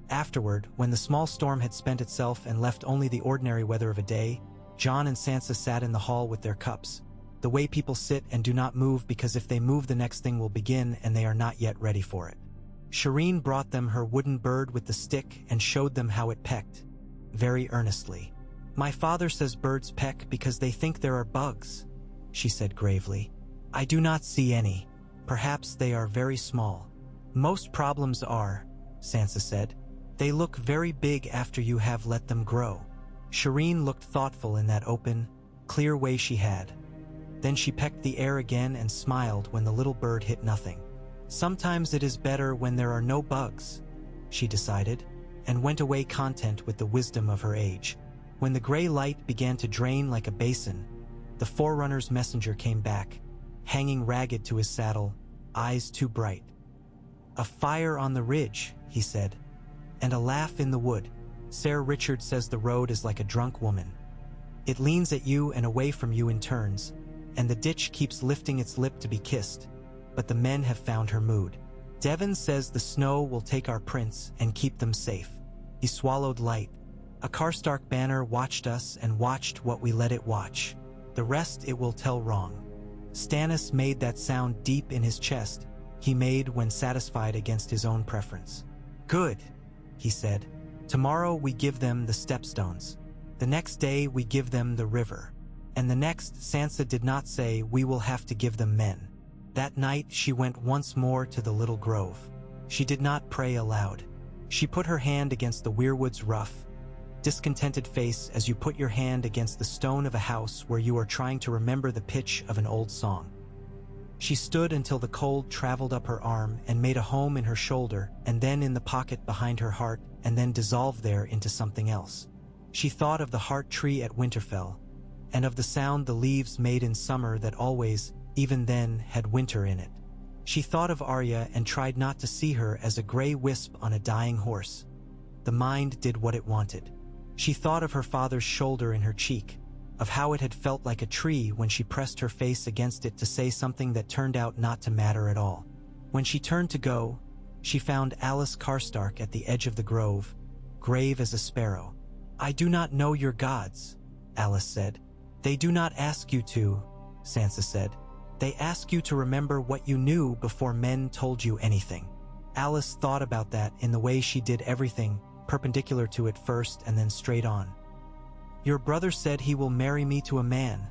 Afterward, when the small storm had spent itself and left only the ordinary weather of a day, Jon and Sansa sat in the hall with their cups, the way people sit and do not move because if they move the next thing will begin and they are not yet ready for it. Shireen brought them her wooden bird with the stick and showed them how it pecked, very earnestly. "My father says birds peck because they think there are bugs," she said gravely. "I do not see any. Perhaps they are very small." "Most problems are," Sansa said. "They look very big after you have let them grow." Shireen looked thoughtful in that open, clear way she had. Then she pecked the air again and smiled when the little bird hit nothing. "Sometimes it is better when there are no bugs," she decided, and went away content with the wisdom of her age. When the gray light began to drain like a basin, the Forerunner's messenger came back, hanging ragged to his saddle, eyes too bright. "A fire on the ridge," he said, "and a laugh in the wood. Sir Richard says the road is like a drunk woman. It leans at you and away from you in turns, and the ditch keeps lifting its lip to be kissed, but the men have found her mood. Devon says the snow will take our prince and keep them safe." He swallowed light. "A Karstark banner watched us and watched what we let it watch. The rest it will tell wrong." Stannis made that sound deep in his chest, he made when satisfied against his own preference. "Good," he said. "Tomorrow we give them the stepstones. The next day we give them the river. And the next, Sansa did not say, we will have to give them men." That night she went once more to the little grove. She did not pray aloud. She put her hand against the weirwood's rough, discontented face as you put your hand against the stone of a house where you are trying to remember the pitch of an old song. She stood until the cold traveled up her arm and made a home in her shoulder and then in the pocket behind her heart and then dissolved there into something else. She thought of the heart tree at Winterfell and of the sound the leaves made in summer that always, even then, had winter in it. She thought of Arya and tried not to see her as a gray wisp on a dying horse. The mind did what it wanted. She thought of her father's shoulder in her cheek, of how it had felt like a tree when she pressed her face against it to say something that turned out not to matter at all. When she turned to go, she found Alice Karstark at the edge of the grove, grave as a sparrow. "I do not know your gods," Alice said. "They do not ask you to," Sansa said. "They ask you to remember what you knew before men told you anything." Alice thought about that in the way she did everything, perpendicular to it first and then straight on. "Your brother said he will marry me to a man,"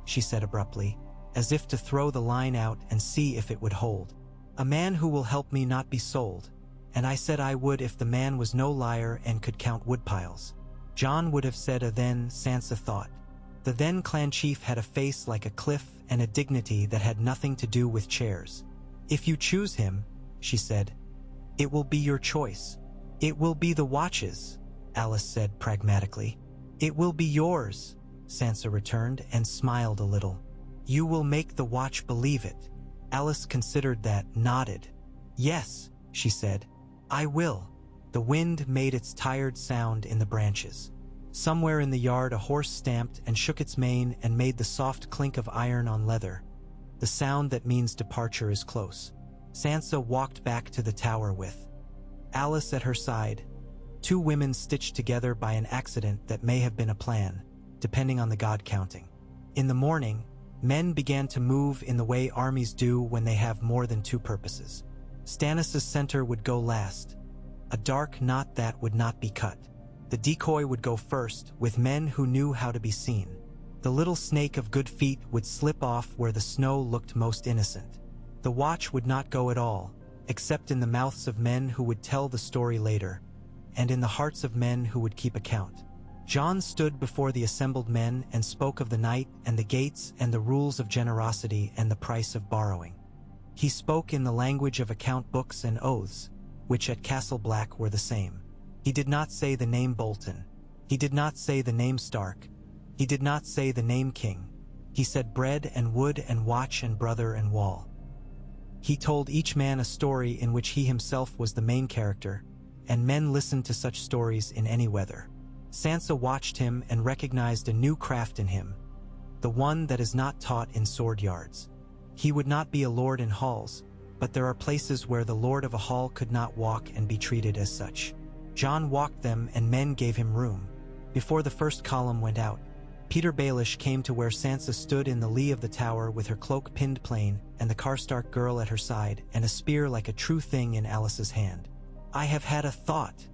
she said abruptly, as if to throw the line out and see if it would hold. "A man who will help me not be sold. And I said I would if the man was no liar and could count woodpiles." Jon would have said a then, Sansa thought. The then clan chief had a face like a cliff and a dignity that had nothing to do with chairs. "If you choose him," she said, "it will be your choice." "It will be the Watch's," Alice said pragmatically. "It will be yours," Sansa returned and smiled a little. "You will make the Watch believe it." Alice considered that, nodded. "Yes," she said, "I will." The wind made its tired sound in the branches. Somewhere in the yard a horse stamped and shook its mane and made the soft clink of iron on leather. The sound that means departure is close. Sansa walked back to the tower with Alice at her side, two women stitched together by an accident that may have been a plan, depending on the god counting. In the morning, men began to move in the way armies do when they have more than two purposes. Stannis' center would go last, a dark knot that would not be cut. The decoy would go first, with men who knew how to be seen. The little snake of good feet would slip off where the snow looked most innocent. The watch would not go at all, except in the mouths of men who would tell the story later, and in the hearts of men who would keep account. Jon stood before the assembled men and spoke of the night and the gates and the rules of generosity and the price of borrowing. He spoke in the language of account books and oaths, which at Castle Black were the same. He did not say the name Bolton. He did not say the name Stark. He did not say the name King. He said bread and wood and watch and brother and wall. He told each man a story in which he himself was the main character, and men listened to such stories in any weather. Sansa watched him and recognized a new craft in him, the one that is not taught in sword yards. He would not be a lord in halls, but there are places where the lord of a hall could not walk and be treated as such. Jon walked them and men gave him room. Before the first column went out, Peter Baelish came to where Sansa stood in the lee of the tower with her cloak pinned plain and the Karstark girl at her side and a spear like a true thing in Alice's hand. "I have had a thought,"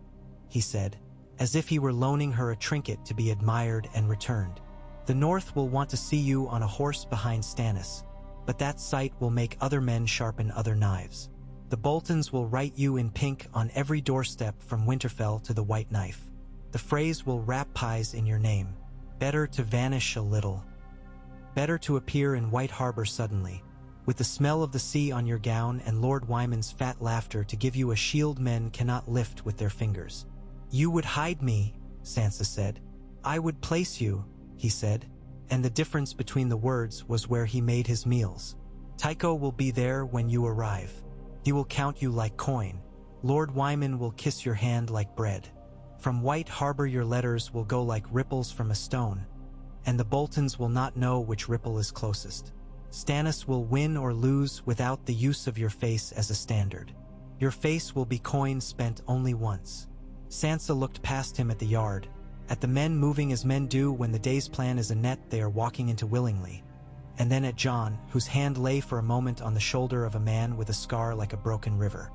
he said, as if he were loaning her a trinket to be admired and returned. "The North will want to see you on a horse behind Stannis, but that sight will make other men sharpen other knives. The Boltons will write you in pink on every doorstep from Winterfell to the White Knife. The phrase will wrap pies in your name. Better to vanish a little. Better to appear in White Harbor suddenly, with the smell of the sea on your gown and Lord Wyman's fat laughter to give you a shield men cannot lift with their fingers." "You would hide me," Sansa said. "I would place you," he said, and the difference between the words was where he made his meals. "Tycho will be there when you arrive. He will count you like coin. Lord Wyman will kiss your hand like bread. From White Harbor your letters will go like ripples from a stone, and the Boltons will not know which ripple is closest. Stannis will win or lose without the use of your face as a standard. Your face will be coin spent only once." Sansa looked past him at the yard, at the men moving as men do when the day's plan is a net they are walking into willingly, and then at Jon, whose hand lay for a moment on the shoulder of a man with a scar like a broken river.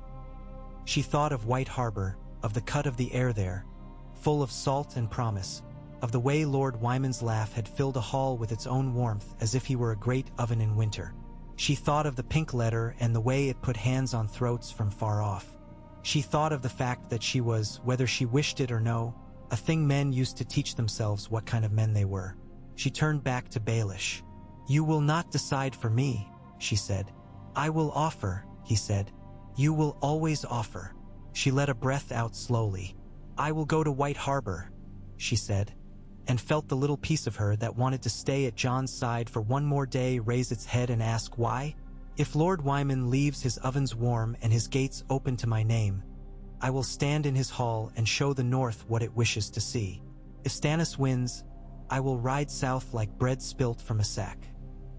She thought of White Harbor, of the cut of the air there, full of salt and promise, of the way Lord Wyman's laugh had filled a hall with its own warmth as if he were a great oven in winter. She thought of the pink letter and the way it put hands on throats from far off. She thought of the fact that she was, whether she wished it or no, a thing men used to teach themselves what kind of men they were. She turned back to Baelish. "You will not decide for me," she said. "I will offer," he said. "You will always offer." She let a breath out slowly. "I will go to White Harbor," she said, and felt the little piece of her that wanted to stay at Jon's side for one more day raise its head and ask why. "If Lord Wyman leaves his ovens warm and his gates open to my name, I will stand in his hall and show the North what it wishes to see. If Stannis wins, I will ride south like bread spilt from a sack.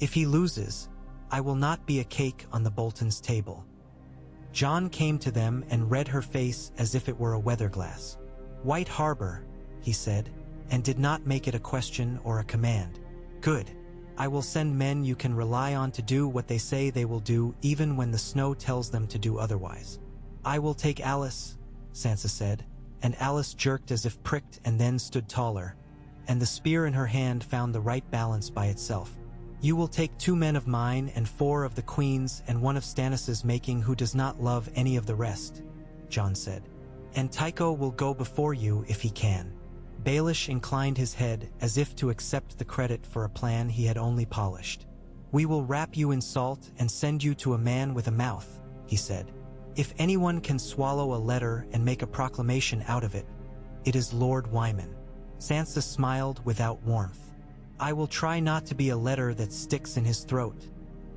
If he loses, I will not be a cake on the Boltons' table." Jon came to them and read her face as if it were a weather glass. "White Harbor," he said, and did not make it a question or a command. "Good. I will send men you can rely on to do what they say they will do even when the snow tells them to do otherwise." "I will take Alice," Sansa said, and Alice jerked as if pricked and then stood taller, and the spear in her hand found the right balance by itself. "You will take 2 men of mine and 4 of the Queen's and 1 of Stannis's making who does not love any of the rest," Jon said. "And Tycho will go before you if he can." Baelish inclined his head as if to accept the credit for a plan he had only polished. "We will wrap you in salt and send you to a man with a mouth," he said. "If anyone can swallow a letter and make a proclamation out of it, it is Lord Wyman." Sansa smiled without warmth. "I will try not to be a letter that sticks in his throat,"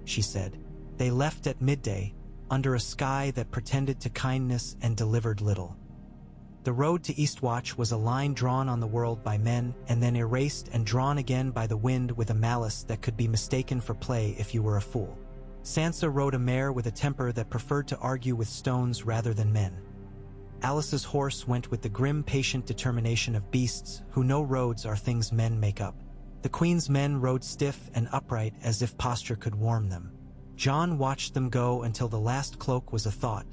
she said. They left at midday, under a sky that pretended to kindness and delivered little. The road to Eastwatch was a line drawn on the world by men and then erased and drawn again by the wind with a malice that could be mistaken for play if you were a fool. Sansa rode a mare with a temper that preferred to argue with stones rather than men. Alice's horse went with the grim, patient determination of beasts who know roads are things men make up. The Queen's men rode stiff and upright as if posture could warm them. Jon watched them go until the last cloak was a thought,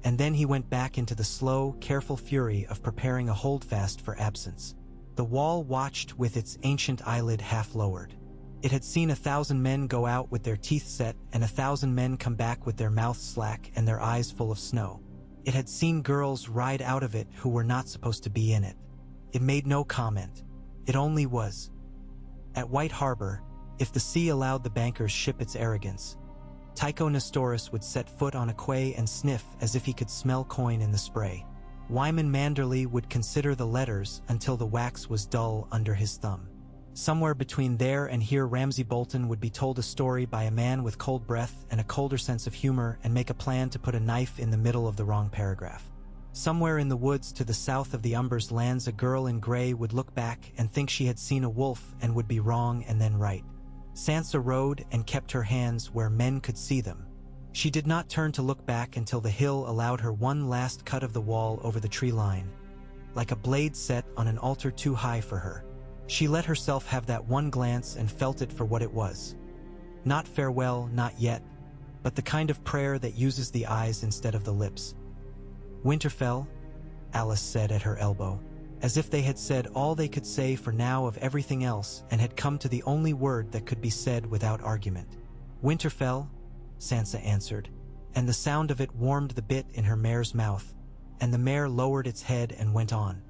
and then he went back into the slow, careful fury of preparing a holdfast for absence. The wall watched with its ancient eyelid half lowered. It had seen 1,000 men go out with their teeth set and 1,000 men come back with their mouths slack and their eyes full of snow. It had seen girls ride out of it who were not supposed to be in it. It made no comment. It only was. At White Harbor, if the sea allowed the bankers ship its arrogance, Tycho Nestoris would set foot on a quay and sniff as if he could smell coin in the spray. Wyman Manderley would consider the letters until the wax was dull under his thumb. Somewhere between there and here Ramsay Bolton would be told a story by a man with cold breath and a colder sense of humor and make a plan to put a knife in the middle of the wrong paragraph. Somewhere in the woods to the south of the Umber's lands, a girl in gray would look back and think she had seen a wolf and would be wrong and then right. Sansa rode and kept her hands where men could see them. She did not turn to look back until the hill allowed her one last cut of the wall over the tree line, like a blade set on an altar too high for her. She let herself have that one glance and felt it for what it was. Not farewell, not yet, but the kind of prayer that uses the eyes instead of the lips. "Winterfell," Alice said at her elbow, as if they had said all they could say for now of everything else and had come to the only word that could be said without argument. "Winterfell," Sansa answered, and the sound of it warmed the bit in her mare's mouth, and the mare lowered its head and went on.